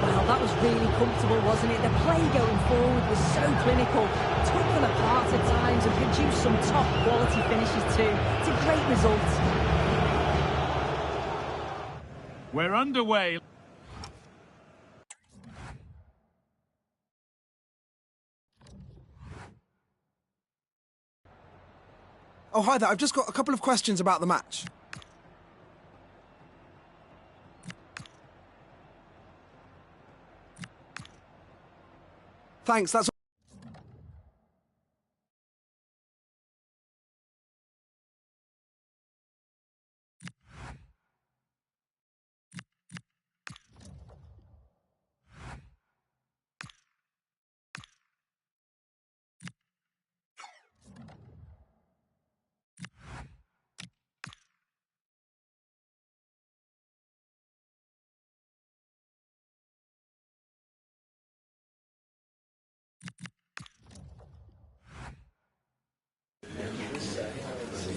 Well, that was really comfortable, wasn't it? The play going forward was so clinical. Took them apart at times and produced some top-quality finishes too. It's a great result. We're underway. Oh, hi there. I've just got a couple of questions about the match. Thanks, that's all.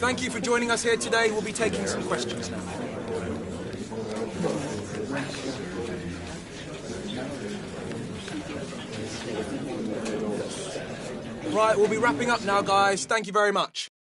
Thank you for joining us here today. We'll be taking some questions now. Right, we'll be wrapping up now, guys. Thank you very much.